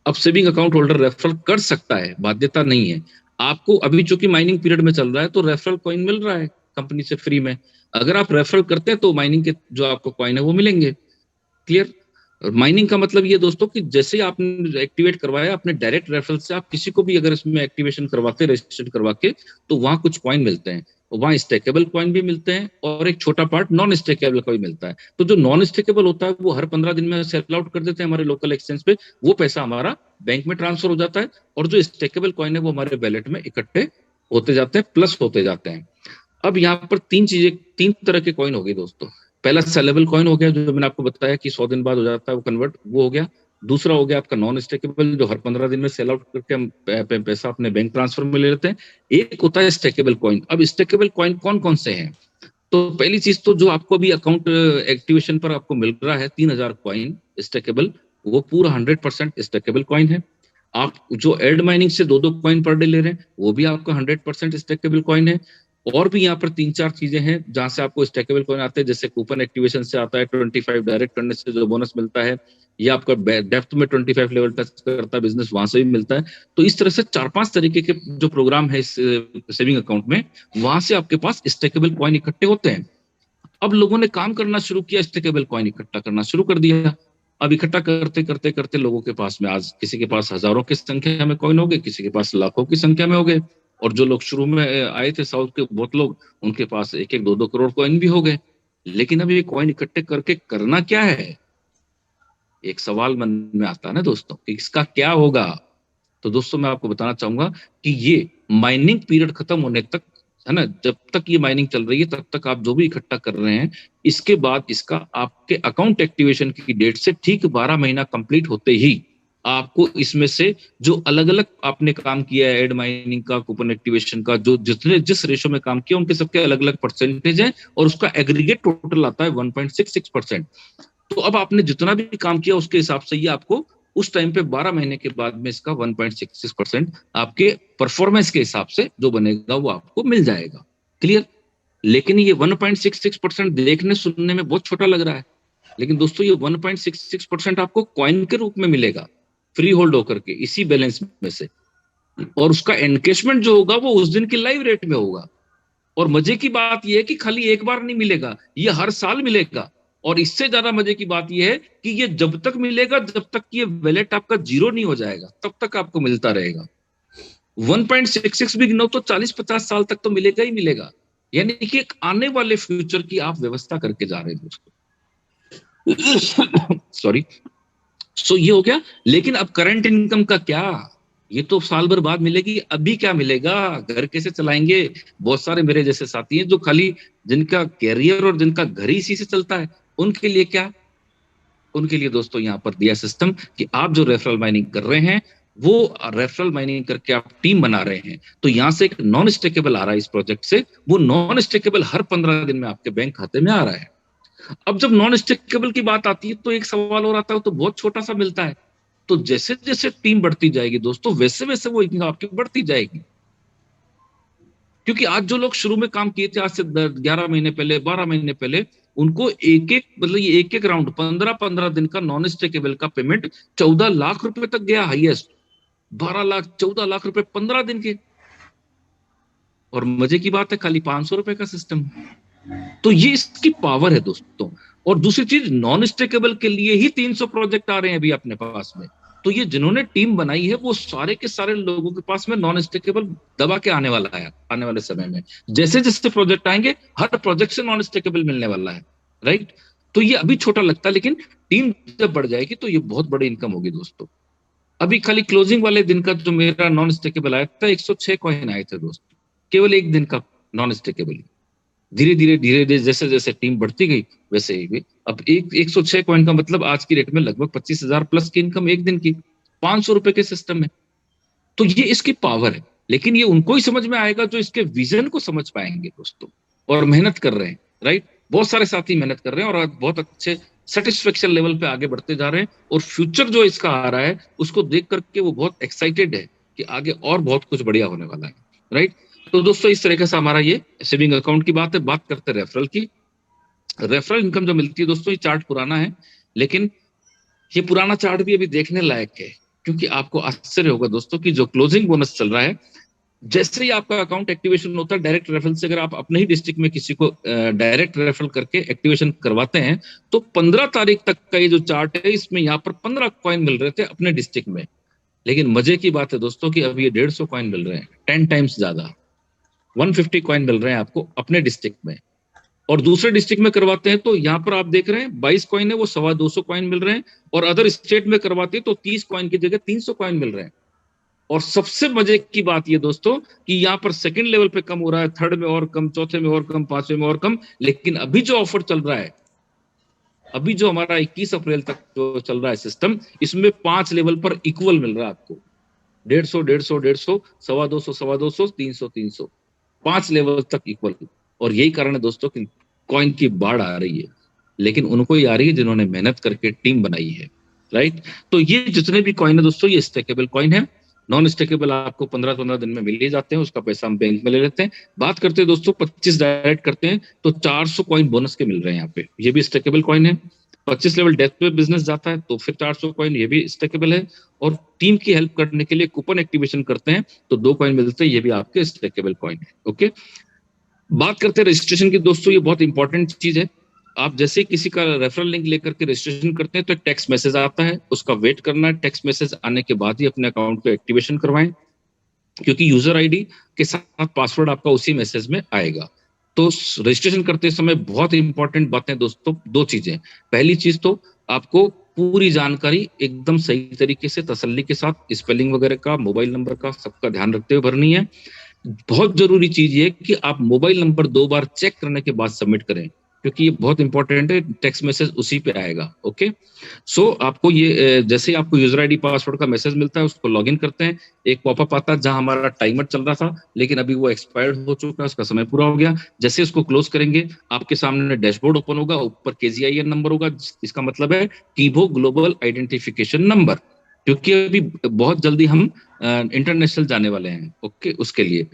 अब सेविंग अकाउंट होल्डर रेफरल कर सकता है, बाध्यता नहीं है। आपको अभी चूंकि माइनिंग पीरियड में चल रहा है तो रेफरल कॉइन मिल रहा है कंपनी से फ्री में। अगर आप रेफरल करते हैं तो माइनिंग के जो आपको कॉइन है वो मिलेंगे, क्लियर। माइनिंग का मतलब ये दोस्तों कि जैसे आपने एक्टिवेट करवाया अपने डायरेक्ट रेफरल से, आप किसी को भी अगर इसमें एक्टिवेशन करवाते, रजिस्ट्रेशन करवा के, तो वहां कुछ कॉइन मिलते हैं, वहां स्टेकेबल कॉइन भी मिलते हैं और एक छोटा पार्ट नॉन स्टेकेबल का भी मिलता है। तो जो नॉन स्टेकेबल होता है वो हर 15 दिन में सेल आउट कर देते हैं हमारे लोकल एक्सचेंज पे, वो पैसा हमारा बैंक में ट्रांसफर हो जाता है, और जो स्टेकेबल कॉइन है वो हमारे वैलेट में इकट्ठे होते जाते हैं, प्लस होते जाते हैं। अब यहाँ पर तीन तरह के कॉइन हो गए दोस्तों। पहला सेलेबल कॉइन हो गया, जो मैंने आपको बताया कि 100 दिन बाद हो जाता है वो कन्वर्ट, वो हो गया। दूसरा हो गया आपका नॉन स्टेकेबल, जो हर 15 दिन में सेल आउट करके हम पैसा अपने बैंक ट्रांसफर में ले लेते हैं। एक होता है स्टेकेबल कॉइन। अब स्टेकेबल कॉइन कौन कौन से हैं, तो पहली चीज तो जो आपको अभी अकाउंट एक्टिवेशन पर आपको मिल रहा है 3000 कॉइन स्टेकेबल, वो पूरा 100% स्टेकेबल कॉइन है। आप जो एड माइनिंग से 2-2 कॉइन पर डे ले रहे हैं, वो भी आपका 100% स्टेकेबल कॉइन है। और भी यहाँ पर 3-4 चीजें हैं जहां से आपको स्टेकेबल कॉइन आते हैं, जैसे कूपन एक्टिवेशन से आता है 25, डायरेक्ट करने से जो बोनस मिलता है, या आपका डेप्थ में 25 लेवल टच करता है बिजनेस, वहां से भी मिलता है। तो इस तरह से 4-5 तरीके के जो प्रोग्राम है इस सेविंग अकाउंट में, वहां से आपके पास स्टेकेबल कॉइन इकट्ठे होते हैं। अब लोगों ने काम करना शुरू किया, स्टेकेबल कॉइन इकट्ठा करना शुरू कर दिया। अब इकट्ठा करते करते करते लोगों के पास में आज किसी के पास हजारों की संख्या में कॉइन हो गए, किसी के पास लाखों की संख्या में हो गए। और जो लोग शुरू में आए थे साउथ के बहुत लोग, उनके पास 1-1, 2-2 करोड़ कॉइन भी हो गए। लेकिन अब ये कॉइन इकट्ठे करके करना क्या है, एक सवाल मन में आता है ना दोस्तों, कि इसका क्या होगा। तो दोस्तों मैं आपको बताना चाहूंगा कि ये माइनिंग पीरियड खत्म होने तक, है ना, जब तक ये माइनिंग चल रही है तब तक आप जो भी इकट्ठा कर रहे हैं, इसके बाद इसका आपके अकाउंट एक्टिवेशन की डेट से ठीक 12 महीना कंप्लीट होते ही आपको इसमें से जो अलग अलग आपने काम किया है, एड माइनिंग का, कूपन एक्टिवेशन का, जो जितने जिस रेशो में काम किया, उनके सबके अलग अलग परसेंटेज है, और उसका एग्रीगेट टोटल आता है 1.66%। तो अब आपने जितना भी काम किया उसके हिसाब से ये आपको उस टाइम पे 12 महीने के बाद में इसका 1.66% आपके परफॉर्मेंस के हिसाब से जो बनेगा वो आपको मिल जाएगा। क्लियर? लेकिन ये 1.66% देखने सुनने में बहुत छोटा लग रहा है, लेकिन दोस्तों ये 1.66% आपको कॉइन के रूप में मिलेगा, फ्री होल्ड होकर के इसी बैलेंस में से। और उसका एनकेशमेंट जो होगा वो उस दिन की लाइव रेट में होगा। और मजे की बात यह है कि खाली एक बार नहीं मिलेगा, ये हर साल मिलेगा। और इससे ज्यादा मजे की बात यह है कि ये जब तक मिलेगा, जब तक ये वैलेट आपका जीरो नहीं हो जाएगा, तब तक आपको मिलता रहेगा। 1.66 भी गिनो तो 40-50 साल तक तो मिलेगा ही मिलेगा। यानी कि एक आने वाले फ्यूचर की आप व्यवस्था करके जा रहे हैं दोस्तों। सॉरी। सो ये हो गया। लेकिन अब करंट इनकम का क्या, ये तो साल भर बाद मिलेगी, अभी क्या मिलेगा, घर कैसे चलाएंगे। बहुत सारे मेरे जैसे साथी हैं जो खाली, जिनका कैरियर और जिनका घर ही इसी से चलता है, उनके लिए क्या, उनके लिए दोस्तों यहाँ पर दिया सिस्टम कि आप जो रेफरल माइनिंग कर रहे हैं, वो रेफरल माइनिंग करके आप टीम बना रहे हैं, तो यहाँ से एक नॉन स्टेकेबल आ रहा है इस प्रोजेक्ट से, वो नॉन स्टेकेबल हर 15 दिन में आपके बैंक खाते में आ रहा है। अब जब नॉन स्टेकेबल की बात आती है तो एक सवाल और आता है, तो बहुत छोटा सा मिलता है। तो जैसे जैसे टीम बढ़ती जाएगी दोस्तों, वैसे वैसे वो इनकम आपकी बढ़ती जाएगी। क्योंकि आज जो लोग शुरू में काम किए थे, आज से 11 महीने पहले, 12 महीने पहले, उनको एक एक, मतलब ये एक एक राउंड 15-15 दिन का नॉन स्टेकेबल का पेमेंट 14 लाख रुपए तक गया हाईएस्ट। 12 लाख, 14 लाख रुपए 15 दिन के। और मजे की बात है, खाली 500 रुपए का सिस्टम। तो ये इसकी पावर है दोस्तों। और दूसरी चीज, नॉन स्टेकेबल के लिए ही 300 प्रोजेक्ट आ रहे हैं अभी अपने पास में। तो ये जिन्होंने टीम बनाई है, वो सारे के सारे लोगों के पास में नॉन स्टेकेबल दबा के आने वाला है आने वाले समय में। जैसे जैसे प्रोजेक्ट आएंगे, हर प्रोजेक्ट से नॉन स्टेकेबल मिलने वाला है। राइट? तो ये अभी छोटा लगता है, लेकिन टीम जब बढ़ जाएगी तो ये बहुत बड़ी इनकम होगी दोस्तों। अभी खाली क्लोजिंग वाले दिन का जो मेरा नॉन स्टेकेबल आया था, 106 कॉइन आए थे दोस्तों, केवल एक दिन का नॉन स्टेकेबल। धीरे धीरे धीरे धीरे जैसे जैसे टीम बढ़ती गई, वैसे ही भी अब 106 कॉइन का मतलब आज की रेट में लगभग 25,000 प्लस की इनकम एक दिन की, 500 रुपए के सिस्टम में। तो ये इसकी पावर है। लेकिन ये उनको ही समझ में आएगा जो इसके विजन को समझ पाएंगे दोस्तों, और मेहनत कर रहे हैं। राइट? बहुत सारे साथी मेहनत कर रहे हैं और आज बहुत अच्छे सेटिस्फेक्शन लेवल पे आगे बढ़ते जा रहे हैं। और फ्यूचर जो इसका आ रहा है, उसको देख करके वो बहुत एक्साइटेड है कि आगे और बहुत कुछ बढ़िया होने वाला है। राइट? तो दोस्तों इस तरीके से हमारा ये सेविंग अकाउंट की बात है। बात करते हैं रेफरल की। रेफरल इनकम जो मिलती है दोस्तों, ये चार्ट पुराना है, लेकिन ये पुराना चार्ट भी अभी देखने लायक है। क्योंकि आपको आश्चर्य होगा दोस्तों कि जो क्लोजिंग बोनस चल रहा है, जैसे ही आपका अकाउंट एक्टिवेशन होता है, डायरेक्ट रेफरल से अगर आप अपने ही डिस्ट्रिक्ट में किसी को डायरेक्ट रेफरल करके एक्टिवेशन करवाते हैं, तो 15 तारीख तक का ये जो चार्ट है, इसमें यहाँ पर 15 कॉइन मिल रहे थे अपने डिस्ट्रिक्ट में। लेकिन मजे की बात है दोस्तों कि अब ये 150 कॉइन मिल रहे हैं, 10 टाइम्स ज्यादा। 150 कॉइन मिल रहे हैं आपको अपने डिस्ट्रिक्ट में। और दूसरे डिस्ट्रिक्ट में करवाते हैं तो यहाँ पर आप देख रहे हैं 22 कॉइन है, वो 225 कॉइन मिल रहे हैं। और अदर स्टेट में करवाते हैं तो 30 कॉइन की जगह 300 कॉइन मिल रहे हैं। और सबसे मजे की बात ये दोस्तों कि यहाँ पर सेकंड लेवल पे कम हो रहा है, थर्ड में और कम, चौथे में और कम, पांचवें में और कम। लेकिन अभी जो ऑफर चल रहा है, अभी जो हमारा 21 अप्रैल तक जो चल रहा है सिस्टम, इसमें 5 लेवल पर इक्वल मिल रहा है आपको। 150, 150, 150, 225, 225, 300, 300, 5 लेवल तक इक्वल। और यही कारण है दोस्तों कि कॉइन की बाढ़ आ रही है, लेकिन उनको ही आ रही है जिन्होंने मेहनत करके टीम बनाई है, राइट। तो ये जितने भी कॉइन है दोस्तों, ये स्टेकेबल कॉइन है। नॉन स्टेकेबल आपको 15-15 दिन में मिल ही जाते हैं, उसका पैसा हम बैंक में ले लेते हैं। बात करते हैं दोस्तों 25 डायरेक्ट करते हैं तो 400 कॉइन बोनस के मिल रहे हैं यहाँ पे, ये भी स्टेकेबल कॉइन है। 25 लेवल डेथ पे बिजनेस जाता है तो फिर 400 कॉइन, ये भी स्टेकेबल है। और टीम की हेल्प करने के लिए कूपन एक्टिवेशन करते हैं तो 2 कॉइन मिलते हैं, ये भी आपके स्टेकेबल कॉइन है। ओके, बात करते हैं रजिस्ट्रेशन की दोस्तों, ये बहुत इंपॉर्टेंट चीज है। आप जैसे ही किसी का रेफरल लिंक लेकर के रजिस्ट्रेशन करते हैं तो टेक्स्ट मैसेज आता है, उसका वेट करना है। टेक्स्ट मैसेज आने के बाद ही अपने अकाउंट को एक्टिवेशन करवाएं, क्योंकि यूजर आईडी के साथ पासवर्ड आपका उसी मैसेज में आएगा। तो रजिस्ट्रेशन करते समय बहुत इंपॉर्टेंट बातें दोस्तों, 2 चीजें। पहली चीज तो आपको पूरी जानकारी एकदम सही तरीके से तसल्ली के साथ स्पेलिंग वगैरह का, मोबाइल नंबर का, सबका ध्यान रखते हुए भरनी है। बहुत जरूरी चीज ये कि आप मोबाइल नंबर 2 बार चेक करने के बाद सबमिट करें, क्योंकि ये बहुत इंपॉर्टेंट है, टेक्स्ट मैसेज उसी पे आएगा। ओके, सो आपको ये जैसे ही आपको यूजर आईडी पासवर्ड का मैसेज मिलता है, उसको लॉगिन करते हैं। एक पॉपअप आता है जहां हमारा टाइमर चल रहा था, लेकिन अभी वो एक्सपायर्ड हो चुका है, उसका समय पूरा हो गया। जैसे इसको क्लोज करेंगे, आपके सामने डैशबोर्ड ओपन होगा, ऊपर KGIN नंबर होगा, इसका मतलब है कीबो ग्लोबल आइडेंटिफिकेशन नंबर, क्योंकि अभी बहुत जल्दी हम इंटरनेशनल जाने वाले हैं। ओके, उसके लिए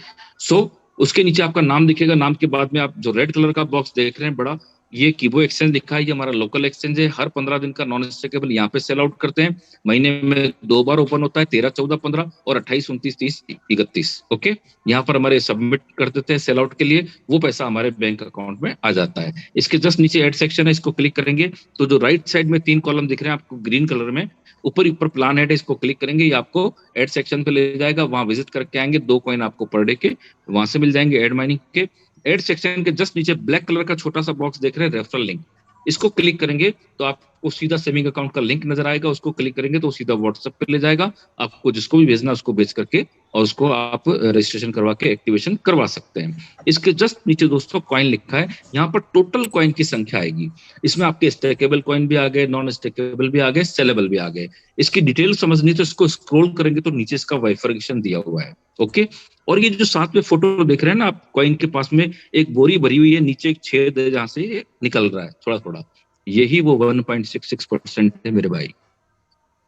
उसके नीचे आपका नाम दिखेगा, नाम के बाद में आप जो रेड कलर का बॉक्स देख रहे हैं बड़ा, ये कीबो एक्सचेंज लिखा है, ये हमारा लोकल एक्सचेंज है। हर 15 दिन का नॉन स्टेकेबल यहाँ पे सेल आउट करते हैं। महीने में 2 बार ओपन होता है, 13, 14, 15 और 28, 29, 30, 31। ओके, यहाँ पर हमारे सबमिट कर देते हैं सेल आउट के लिए, वो पैसा हमारे बैंक अकाउंट में आ जाता है। इसके जस्ट नीचे एड सेक्शन है, इसको क्लिक करेंगे तो जो राइट साइड में 3 कॉलम दिख रहे हैं आपको ग्रीन कलर में, ऊपर प्लान ऐड है, इसको क्लिक करेंगे, ये आपको एड सेक्शन पे ले जाएगा, वहां विजिट करके आएंगे। 2 कॉइन आपको पर डे के वहां से मिल जाएंगे एड माइनिंग के। एड सेक्शन के जस्ट नीचे ब्लैक कलर का छोटा सा बॉक्स देख रहे हैं, रेफरल लिंक, इसको क्लिक करेंगे तो आपको सीधा सेविंग अकाउंट का लिंक नजर आएगा, उसको क्लिक करेंगे तो सीधा व्हाट्सएप पे ले जाएगा। आपको जिसको भी भेजना उसको भेज करके और उसको आप रजिस्ट्रेशन करवा के एक्टिवेशन करवा सकते हैं। इसके जस्ट नीचे दोस्तों कॉइन लिखा है, यहाँ पर टोटल कॉइन की संख्या आएगी। इसमें आपके स्टेकेबल कॉइन भी आ गए, नॉन स्टेकेबल भी आ गए, सेलेबल भी आ गए। इसकी डिटेल समझनी तो इसको स्क्रॉल करेंगे तो नीचे इसका वाइफर्केशन दिया हुआ है। ओके, और ये जो साथ में फोटो देख रहे हैं ना आप, कॉइन के पास में एक बोरी भरी हुई है, नीचे एक छेद है जहां से ये निकल रहा है थोड़ा थोड़ा, यही वो 1.66% है मेरे भाई।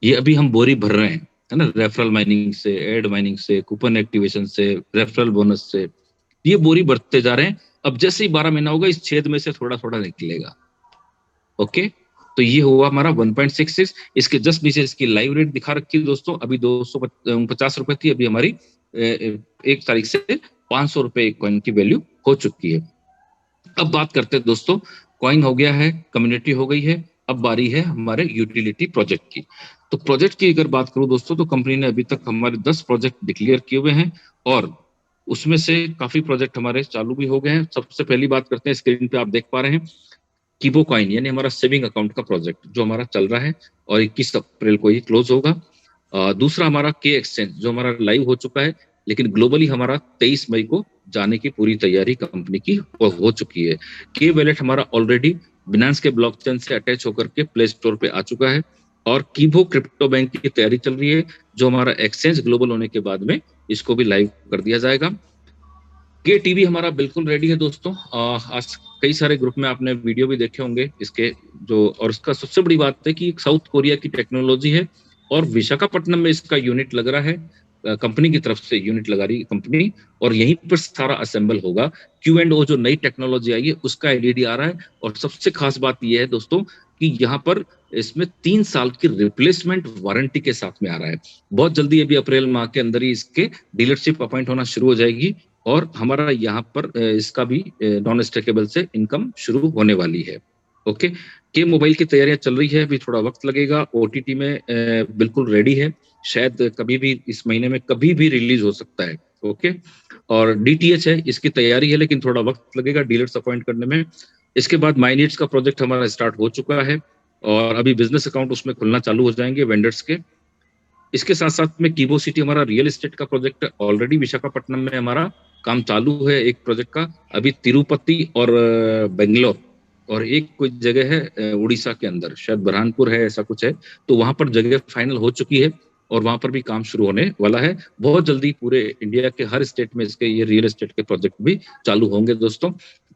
ये अभी हम बोरी भर रहे हैं, है ना, रेफरल माइनिंग से, एड माइनिंग से, कूपन एक्टिवेशन से, रेफरल बोनस से, ये बोरी बढ़ते जा रहे हैं। अब जैसे ही 12 महीना होगा, इस छेद में से थोड़ा थोड़ा निकलेगा। ओके, तो ये हुआ हमारा 1.66। इसके जस्ट नीचे इसकी लाइव रेट दिखा रखी है दोस्तों, अभी 250 रुपए थी, अभी हमारी 1 तारीख से 500 रुपए एक कॉइन की वैल्यू हो चुकी है। अब बात करते हैं दोस्तों, कॉइन हो गया है, कम्युनिटी हो गई है, अब बारी है हमारे यूटिलिटी प्रोजेक्ट की। तो प्रोजेक्ट की अगर बात करूं दोस्तों, तो कंपनी ने अभी तक हमारे 10 प्रोजेक्ट डिक्लेयर किए हुए हैं और उसमें से काफी प्रोजेक्ट हमारे चालू भी हो गए हैं। सबसे पहली बात करते हैं, स्क्रीन पे आप देख पा रहे हैं कीबो कॉइन, यानी हमारा सेविंग अकाउंट का प्रोजेक्ट जो हमारा चल रहा है और 21 अप्रैल को ये क्लोज होगा। दूसरा हमारा के एक्सचेंज जो हमारा लाइव हो चुका है, लेकिन ग्लोबली हमारा 23 मई को जाने की पूरी तैयारी कंपनी की हो चुकी है। के वैलेट हमारा ऑलरेडी बिनांस के ब्लॉकचेन से अटैच होकर के प्ले स्टोर पे आ चुका है और कीबो क्रिप्टो बैंक की तैयारी चल रही है, जो हमारा एक्सचेंज ग्लोबल होने के बाद में इसको भी लाइव कर दिया जाएगा। के टीवी हमारा बिल्कुल रेडी है दोस्तों। आज कई सारे ग्रुप में आपने वीडियो भी देखे होंगे इसके जो, और इसका सबसे बड़ी बात है कि साउथ कोरिया की टेक्नोलॉजी है और विशाखापट्टनम में इसका यूनिट लग रहा है, कंपनी की तरफ से यूनिट लगा रही है कंपनी, और यहीं पर सारा असेंबल होगा। Q&O जो नई टेक्नोलॉजी आई है उसका एलईडी आ रहा है, और सबसे खास बात यह है दोस्तों कि यहाँ पर इसमें 3 साल की रिप्लेसमेंट वारंटी के साथ में आ रहा है। बहुत जल्दी अभी अप्रैल माह के अंदर ही इसके डीलरशिप अपॉइंट होना शुरू हो जाएगी और हमारा यहाँ पर इसका भी नॉन स्टेकेबल से इनकम शुरू होने वाली है। ओके, के मोबाइल की तैयारियां चल रही है, अभी थोड़ा वक्त लगेगा। OTT में बिल्कुल रेडी है, शायद कभी भी इस महीने में कभी भी रिलीज हो सकता है। ओके, और DTH है, इसकी तैयारी है लेकिन थोड़ा वक्त लगेगा डीलर्स अपॉइंट करने में। इसके बाद माई नीड्स का प्रोजेक्ट हमारा स्टार्ट हो चुका है और अभी बिजनेस अकाउंट उसमें खुलना चालू हो जाएंगे वेंडर्स के। इसके साथ साथ में कीबो सिटी हमारा रियल एस्टेट का प्रोजेक्ट ऑलरेडी विशाखापट्टनम में हमारा काम चालू है एक प्रोजेक्ट का। अभी तिरुपति और बेंगलोर और एक कोई जगह है उड़ीसा के अंदर, शायद बुरहानपुर है, ऐसा कुछ है, तो वहां पर जगह फाइनल हो चुकी है और वहां पर भी काम शुरू होने वाला है। बहुत जल्दी पूरे इंडिया के हर स्टेट में इसके ये रियल एस्टेट के प्रोजेक्ट भी चालू होंगे दोस्तों।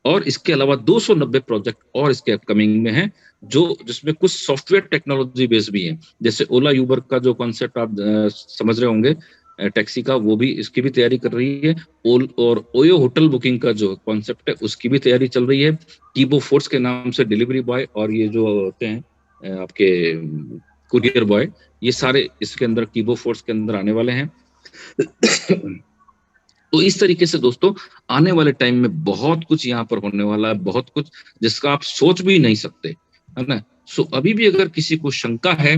और इसके अलावा 290 प्रोजेक्ट और इसके अपकमिंग में हैं, जो जिसमें कुछ सॉफ्टवेयर टेक्नोलॉजी बेस्ड भी हैं। जैसे ओला यूबर का जो कॉन्सेप्ट आप समझ रहे होंगे टैक्सी का, वो भी इसकी भी तैयारी कर रही है। और ओयो होटल बुकिंग का जो कॉन्सेप्ट है उसकी भी तैयारी चल रही है। कीबो फोर्स के नाम से डिलीवरी बॉय और ये जो होते हैं आपके कुरियर बॉय, ये सारे इसके अंदर कीबो फोर्स के अंदर आने वाले हैं। तो इस तरीके से दोस्तों आने वाले टाइम में बहुत कुछ यहाँ पर होने वाला है, बहुत कुछ जिसका आप सोच भी नहीं सकते, है ना। सो अभी भी अगर किसी को शंका है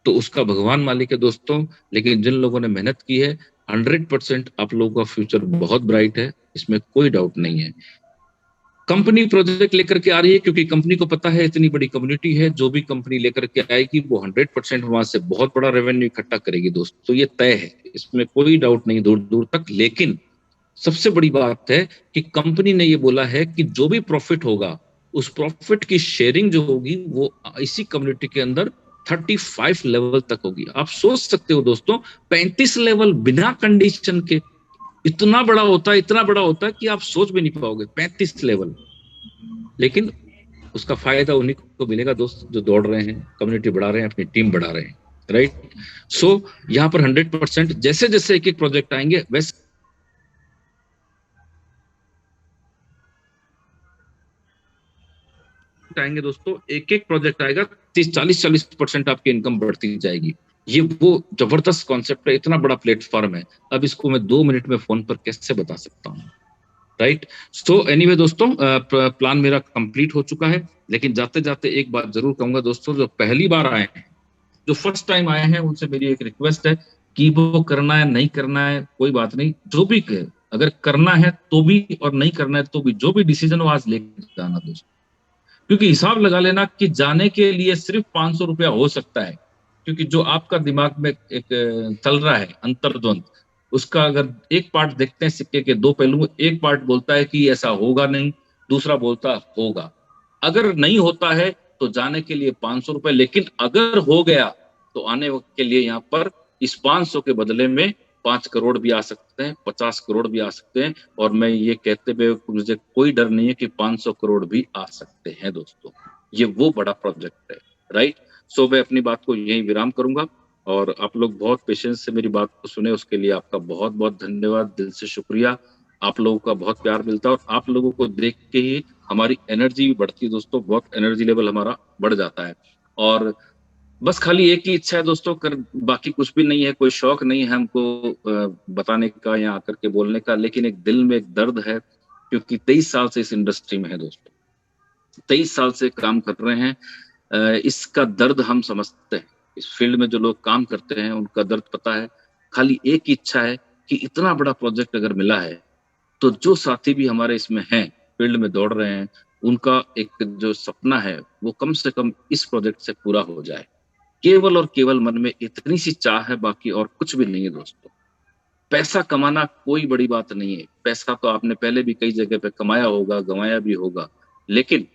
तो उसका भगवान मालिक है दोस्तों, लेकिन जिन लोगों ने मेहनत की है 100% आप लोगों का फ्यूचर बहुत ब्राइट है, इसमें कोई डाउट नहीं है। कंपनी प्रोजेक्ट लेकर के आ रही है क्योंकि कंपनी को पता है इतनी बड़ी कम्युनिटी है, जो भी कंपनी लेकर के आएगी वो 100% वहां से बहुत बड़ा रेवेन्यू इकट्ठा करेगी दोस्तों, ये तय है, इसमें कोई डाउट नहीं दूर दूर तक। लेकिन सबसे बड़ी बात है कि कंपनी ने ये बोला है कि जो भी प्रॉफिट होगा उस प्रॉफिट की शेयरिंग जो होगी वो इसी कम्युनिटी के अंदर 35 लेवल तक होगी। आप सोच सकते हो दोस्तों 35 लेवल बिना कंडीशन के, इतना बड़ा होता है, इतना बड़ा होता है कि आप सोच भी नहीं पाओगे 35 लेवल। लेकिन उसका फायदा उन्हीं को मिलेगा दोस्त जो दौड़ रहे हैं, कम्युनिटी बढ़ा रहे हैं, अपनी टीम बढ़ा रहे हैं, राइट। सो यहाँ पर 100% जैसे जैसे एक एक प्रोजेक्ट आएंगे वैसे आएंगे दोस्तों, एक एक प्रोजेक्ट आएगा 30-40% आपकी इनकम बढ़ती जाएगी। ये वो जबरदस्त कॉन्सेप्ट है, इतना बड़ा प्लेटफॉर्म है, अब इसको मैं 2 मिनट में फोन पर कैसे बता सकता हूँ, राइट। सो एनीवे दोस्तों प्लान मेरा कंप्लीट हो चुका है, लेकिन जाते जाते एक बात जरूर कहूंगा दोस्तों, जो पहली बार आए हैं, जो फर्स्ट टाइम आए हैं, उनसे मेरी एक रिक्वेस्ट है कि वो करना है नहीं करना है कोई बात नहीं, जो भी कहे, अगर करना है तो भी और नहीं करना है तो भी, जो भी डिसीजन हो आज लेके जाना दोस्तों। क्योंकि हिसाब लगा लेना कि जाने के लिए सिर्फ 500 रुपया हो सकता है, क्योंकि जो आपका दिमाग में एक चल रहा है अंतर्द्वंद, उसका अगर एक पार्ट देखते हैं सिक्के के दो पहलू, एक पार्ट बोलता है कि ऐसा होगा नहीं, दूसरा बोलता होगा। अगर नहीं होता है तो जाने के लिए 500 रुपए, लेकिन अगर हो गया तो आने के लिए यहाँ पर इस 500 के बदले में 5 करोड़ भी आ सकते हैं, 50 करोड़ भी आ सकते हैं, और मैं ये कहते हुए मुझे कोई डर नहीं है कि 500 करोड़ भी आ सकते हैं दोस्तों। ये वो बड़ा प्रोजेक्ट है, राइट। सो मैं अपनी बात को यही विराम करूंगा, और आप लोग बहुत पेशेंस से मेरी बात को सुने, उसके लिए आपका बहुत बहुत धन्यवाद, दिल से शुक्रिया। आप लोगों का बहुत प्यार मिलता है और आप लोगों को देख के ही हमारी एनर्जी भी बढ़ती है दोस्तों, बहुत एनर्जी लेवल हमारा बढ़ जाता है। और बस खाली एक ही इच्छा है दोस्तों, कर बाकी कुछ भी नहीं है, कोई शौक नहीं है हमको बताने का या आकर के बोलने का, लेकिन एक दिल में एक दर्द है, क्योंकि 23 साल से इस इंडस्ट्री में है दोस्तों, 23 साल से काम कर रहे हैं। इसका दर्द हम समझते हैं, इस फील्ड में जो लोग काम करते हैं उनका दर्द पता है। खाली एक ही इच्छा है कि इतना बड़ा प्रोजेक्ट अगर मिला है तो जो साथी भी हमारे इसमें हैं, फील्ड में दौड़ रहे हैं, उनका एक जो सपना है वो कम से कम इस प्रोजेक्ट से पूरा हो जाए। केवल और केवल मन में इतनी सी चाह है, बाकी और कुछ भी नहीं है दोस्तों। पैसा कमाना कोई बड़ी बात नहीं है, पैसा तो आपने पहले भी कई जगह पे कमाया होगा, गंवाया भी होगा, लेकिन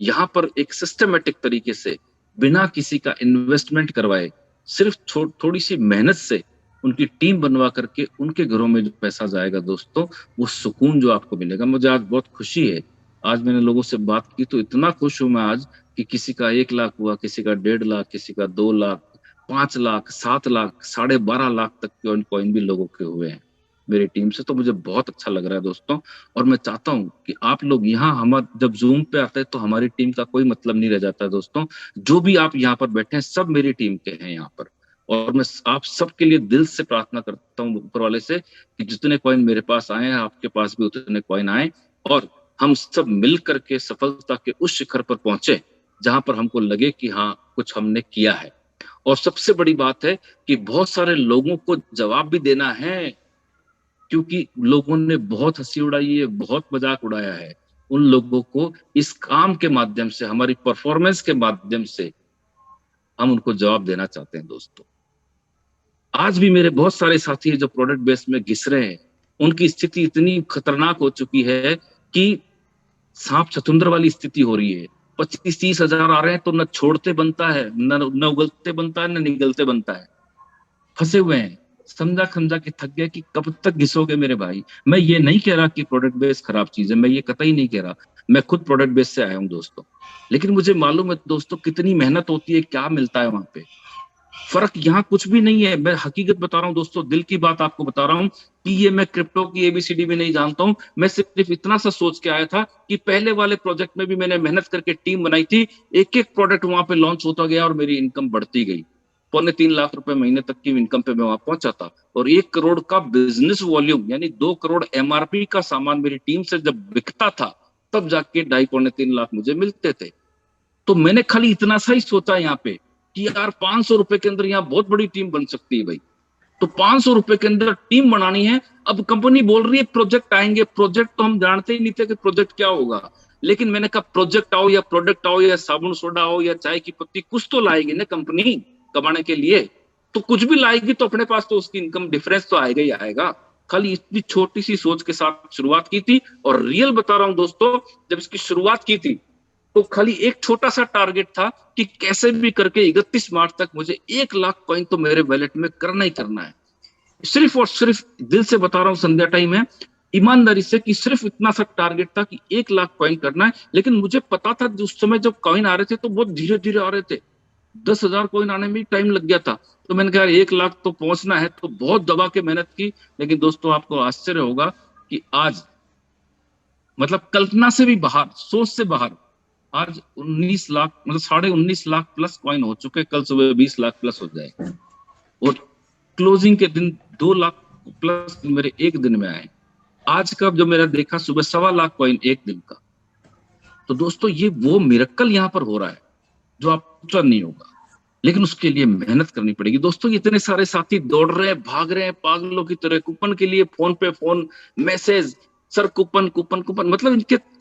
यहाँ पर एक सिस्टमेटिक तरीके से बिना किसी का इन्वेस्टमेंट करवाए, सिर्फ थोड़ी सी मेहनत से उनकी टीम बनवा करके उनके घरों में जो पैसा जाएगा दोस्तों, वो सुकून जो आपको मिलेगा। मुझे आज बहुत खुशी है, आज मैंने लोगों से बात की तो इतना खुश हूं मैं आज कि किसी का 1 लाख हुआ, किसी का 1.5 लाख, किसी का 2 लाख, 5 लाख, 7 लाख, 12.5 लाख तक के कॉइन भी लोगों के हुए हैं मेरी टीम से। तो मुझे बहुत अच्छा लग रहा है दोस्तों, और मैं चाहता हूं कि आप लोग यहाँ, हम जब जूम पे आते हैं तो हमारी टीम का कोई मतलब नहीं रह जाता है दोस्तों। जो भी आप यहाँ पर बैठे हैं सब मेरी टीम के हैं यहाँ पर, और मैं आप सबके लिए दिल से प्रार्थना करता हूँ ऊपर वाले से कि जितने कॉइन मेरे पास आए हैं आपके पास भी उतने कॉइन आए, और हम सब मिल करके सफलता के उस शिखर पर पहुंचे जहां पर हमको लगे कि हाँ कुछ हमने किया है। और सबसे बड़ी बात है कि बहुत सारे लोगों को जवाब भी देना है, क्योंकि लोगों ने बहुत हंसी उड़ाई है, बहुत मजाक उड़ाया है। उन लोगों को इस काम के माध्यम से, हमारी परफॉर्मेंस के माध्यम से हम उनको जवाब देना चाहते हैं दोस्तों। आज भी मेरे बहुत सारे साथी हैं जो प्रोडक्ट बेस में घिस रहे हैं, उनकी स्थिति इतनी खतरनाक हो चुकी है कि सांप छतुंदर वाली स्थिति हो रही है। 25-30 हजार आ रहे हैं तो न छोड़ते बनता है, न उगलते बनता है, न निगलते बनता है, फंसे हुए हैं, समझा खमझा के थक गए कि कब तक घिसोगे मेरे भाई। मैं ये नहीं कह रहा कि प्रोडक्ट बेस खराब चीज है, मैं ये कतई नहीं कह रहा, मैं खुद प्रोडक्ट बेस से आया हूँ दोस्तों, लेकिन मुझे मालूम है दोस्तों कितनी मेहनत होती है, क्या मिलता है वहां पे। फर्क यहाँ कुछ भी नहीं है, मैं हकीकत बता रहा हूँ दोस्तों, दिल की बात आपको बता रहा हूँ कि ये मैं क्रिप्टो की एबीसीडी भी नहीं जानता हूँ। मैं सिर्फ इतना सा सोच के आया था कि पहले वाले प्रोजेक्ट में भी मैंने मेहनत करके टीम बनाई थी, एक एक प्रोडक्ट वहां पे लॉन्च होता गया और मेरी इनकम बढ़ती गई। 2.25 लाख रुपए महीने तक की इनकम पे मैं वहां पहुंचा था, और 1 करोड़ का बिजनेस वॉल्यूम यानी 2 करोड़ एमआरपी का सामान मेरी टीम से जब बिकता था, तब जाके 2.5 पौने 3 लाख मुझे मिलते थे। तो मैंने खाली इतना सा ही सोचा यहाँ पे कि यार 500 रुपए के अंदर यहाँ बहुत बड़ी टीम बन सकती है भाई। तो 500 रुपए के अंदर टीम बनानी है। अब कंपनी बोल रही है प्रोजेक्ट आएंगे, प्रोजेक्ट तो हम जानते ही नहीं थे कि प्रोजेक्ट क्या होगा, लेकिन मैंने कहा प्रोजेक्ट आओ या प्रोडक्ट आओ या साबुन सोडा हो या चाय की पत्ती, कुछ तो लाएगी ना कंपनी कमाने के लिए। तो कुछ भी लाएगी तो अपने पास तो उसकी इनकम डिफरेंस तो आएगा ही आएगा। खाली इतनी छोटी सी सोच के साथ शुरुआत की थी, और रियल बता रहा हूं दोस्तों, जब इसकी शुरुआत की थी तो खाली एक छोटा सा टारगेट था कि कैसे भी करके 31 मार्च तक मुझे 1 लाख कॉइन तो मेरे वैलेट में करना ही करना है। सिर्फ और सिर्फ दिल से बता रहा हूँ, संध्या टाइम है, ईमानदारी से, कि सिर्फ इतना सा टारगेट था कि 1 लाख कॉइन करना है। लेकिन मुझे पता था उस समय जब कॉइन आ रहे थे तो बहुत धीरे धीरे आ रहे थे, 10,000 कॉइन आने में टाइम लग गया था। तो मैंने कहा 1 लाख तो पहुंचना है, तो बहुत दबा के मेहनत की। लेकिन दोस्तों आपको आश्चर्य होगा कि आज, मतलब कल्पना से भी बाहर, सोच से बाहर, आज 19 लाख, मतलब 19.5 लाख प्लस कॉइन हो चुके। कल सुबह 20 लाख प्लस हो जाएगा, और क्लोजिंग के दिन 2 लाख प्लस मेरे एक दिन में आए। आज का जो मेरा देखा सुबह 1.25 लाख कॉइन एक दिन का। तो दोस्तों ये वो मिरेकल यहाँ पर हो रहा है जो आप सोचा नहीं होगा, लेकिन उसके लिए मेहनत करनी पड़ेगी दोस्तों। इतने सारे साथी दौड़ रहे हैं, भाग रहे हैं पागलों की तरह, कूपन के लिए फोन पे phone, message, sir coupon coupon coupon, मतलब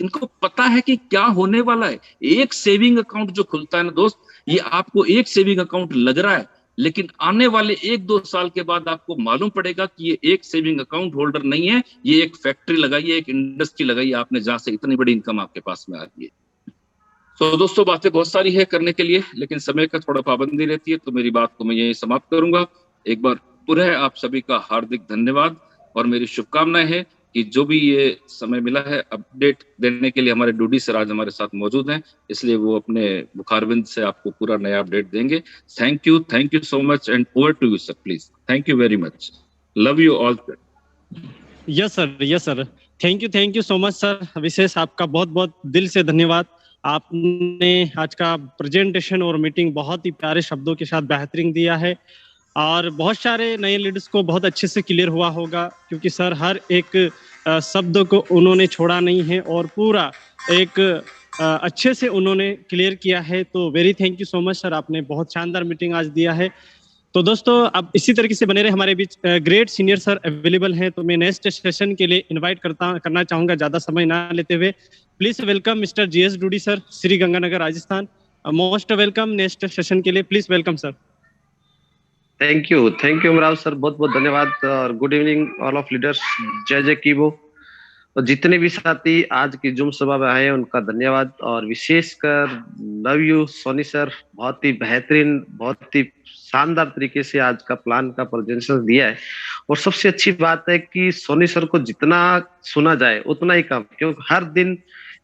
इनको पता है कि क्या होने वाला है। एक सेविंग अकाउंट जो खुलता है ना दोस्त, ये आपको एक सेविंग अकाउंट लग रहा है, लेकिन आने वाले 1-2 साल के बाद आपको मालूम पड़ेगा कि ये एक सेविंग अकाउंट होल्डर नहीं है, ये एक फैक्ट्री लगाई है, एक इंडस्ट्री लगाई है आपने, जहां से इतनी बड़ी इनकम आपके पास में आ रही है। तो दोस्तों बातें बहुत सारी है करने के लिए, लेकिन समय का थोड़ा पाबंदी रहती है, तो मेरी बात को मैं यही समाप्त करूंगा। एक बार पुनः आप सभी का हार्दिक धन्यवाद, और मेरी शुभकामनाएं है कि जो भी ये समय मिला है अपडेट देने के लिए, हमारे डूडी सर आज हमारे साथ मौजूद हैं, इसलिए वो अपने बुखारविंद से आपको पूरा नया अपडेट देंगे। Thank you so much, and over to you sir please. Thank you very much, love you all. Yes sir, thank you so much sir. विशेष आपका बहुत बहुत दिल से धन्यवाद। आपने आज का प्रेजेंटेशन और मीटिंग बहुत ही प्यारे शब्दों के साथ बेहतरीन दिया है, और बहुत सारे नए लीडर्स को बहुत अच्छे से क्लियर हुआ होगा, क्योंकि सर हर एक शब्द को उन्होंने छोड़ा नहीं है और पूरा एक अच्छे से उन्होंने क्लियर किया है। तो very thank you so much sir, आपने बहुत शानदार मीटिंग आज दिया है। तो दोस्तों अब इसी तरीके से बने रहे हमारे बीच ग्रेट सीनियर सर अवेलेबल हैं, तो मैं नेक्स्ट सेशन के लिए इनवाइट करना चाहूंगा, ज्यादा समय ना लेते हुए। Please welcome mister GS Dudi sir, Sri Ganganagar Rajasthan. Most welcome next session के लिए, please welcome sir. Thank you Amrao sir, बहुत बहुत धन्यवाद, और good evening all of leaders. जय जय कीबो। और जितने भी साथी आज की जुम सभा में आए हैं उनका धन्यवाद, और विशेषकर लव यू सोनी सर, बहुत ही बेहतरीन, बहुत ही शानदार तरीके से आज का प्लान का प्रेजेंटेशन दिया है। और सबसे अच्छी बात है कि सोनी सर को जितना सुना जाए उतना ही कम, क्योंकि हर दिन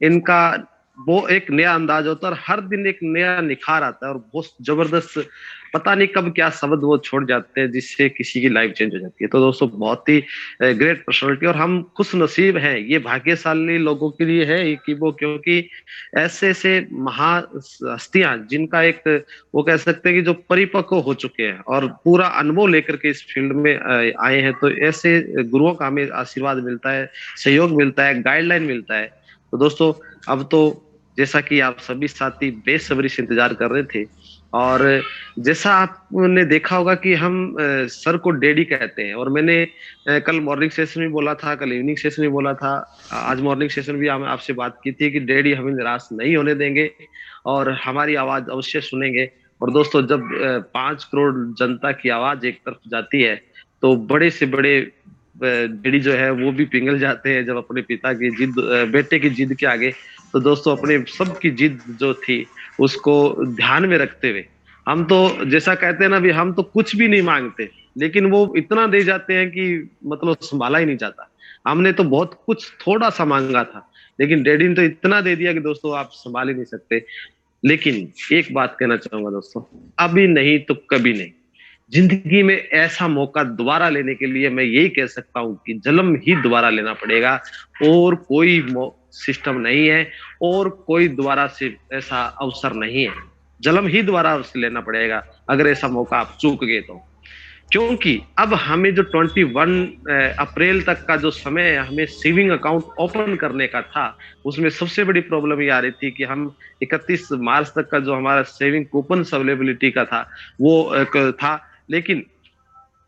इनका वो एक नया अंदाज होता है और हर दिन एक नया निखार आता है, और बहुत जबरदस्त, पता नहीं कब क्या शब्द वो छोड़ जाते हैं जिससे किसी की लाइफ चेंज हो जाती है। तो दोस्तों बहुत ही ग्रेट पर्सनालिटी, और हम खुश नसीब हैं, ये भाग्यशाली लोगों के लिए है कि वो, क्योंकि ऐसे ऐसे महा हस्तियां जिनका एक, वो कह सकते हैं कि जो परिपक्व हो चुके हैं और पूरा अनुभव लेकर के इस फील्ड में आए हैं, तो ऐसे गुरुओं का हमें आशीर्वाद मिलता है, सहयोग मिलता है, गाइडलाइन मिलता है। तो दोस्तों अब तो जैसा कि आप सभी साथी बेसब्री से इंतजार कर रहे थे, और जैसा आपने देखा होगा कि हम सर को डैडी कहते हैं, और मैंने कल मॉर्निंग सेशन में बोला था, कल इवनिंग सेशन में बोला था, आज मॉर्निंग सेशन भी हम आपसे बात की थी कि डैडी हमें निराश नहीं होने देंगे और हमारी आवाज अवश्य सुनेंगे। और दोस्तों जब 5 करोड़ जनता की आवाज एक तरफ जाती है, तो बड़े से बड़े डैडी जो है वो भी पिघल जाते हैं जब अपने पिता की जिद, बेटे की जिद के आगे। तो दोस्तों अपने सबकी जिद जो थी उसको ध्यान में रखते हुए, हम तो जैसा कहते हैं ना, भी हम तो कुछ भी नहीं मांगते, लेकिन वो इतना दे जाते हैं कि मतलब संभाला ही नहीं जाता। हमने तो बहुत कुछ थोड़ा सा मांगा था, लेकिन डैडी ने तो इतना दे दिया कि दोस्तों आप संभाल ही नहीं सकते। लेकिन एक बात कहना चाहूंगा दोस्तों, अभी नहीं तो कभी नहीं। जिंदगी में ऐसा मौका दोबारा लेने के लिए मैं यही कह सकता हूं कि जन्म ही दोबारा लेना पड़ेगा, और कोई सिस्टम नहीं है, और कोई दोबारा से ऐसा अवसर नहीं है। जन्म ही दोबारा लेना पड़ेगा अगर ऐसा मौका आप चूक गए तो। क्योंकि अब हमें जो 21 अप्रैल तक का जो समय हमें सेविंग अकाउंट ओपन करने का था, उसमें सबसे बड़ी प्रॉब्लम ये आ रही थी कि हम 31 मार्च तक का जो हमारा सेविंग कूपन अवेलेबिलिटी का था वो था। लेकिन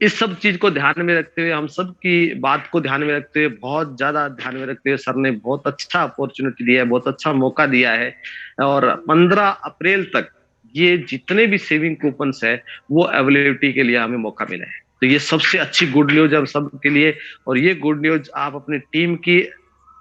इस सब चीज को ध्यान में रखते हुए, हम सब की बात को ध्यान में रखते हुए, बहुत ज्यादा ध्यान में रखते हुए सर ने बहुत अच्छा अपॉर्चुनिटी दिया है, बहुत अच्छा मौका दिया है। और 15 अप्रैल तक ये जितने भी सेविंग कूपन्स है वो अवेलेबिलिटी के लिए हमें मौका मिला है। तो ये सबसे अच्छी गुड न्यूज है हम सब के लिए। और ये गुड न्यूज आप अपनी टीम की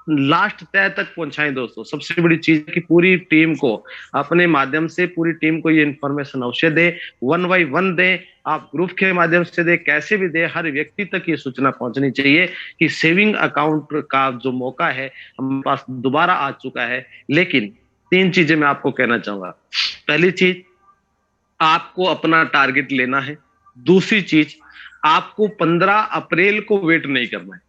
लास्ट तय तक पहुंचाएं दोस्तों। सबसे बड़ी चीज है कि पूरी टीम को अपने माध्यम से, पूरी टीम को ये इन्फॉर्मेशन अवश्य दे, 1 बाय 1 दे, आप ग्रुप के माध्यम से दे, कैसे भी दे, हर व्यक्ति तक ये सूचना पहुंचनी चाहिए कि सेविंग अकाउंट का जो मौका है हमारे पास दोबारा आ चुका है। लेकिन 3 चीजें मैं आपको कहना चाहूंगा। पहली चीज, आपको अपना टारगेट लेना है। दूसरी चीज, आपको 15 अप्रैल को वेट नहीं करना है।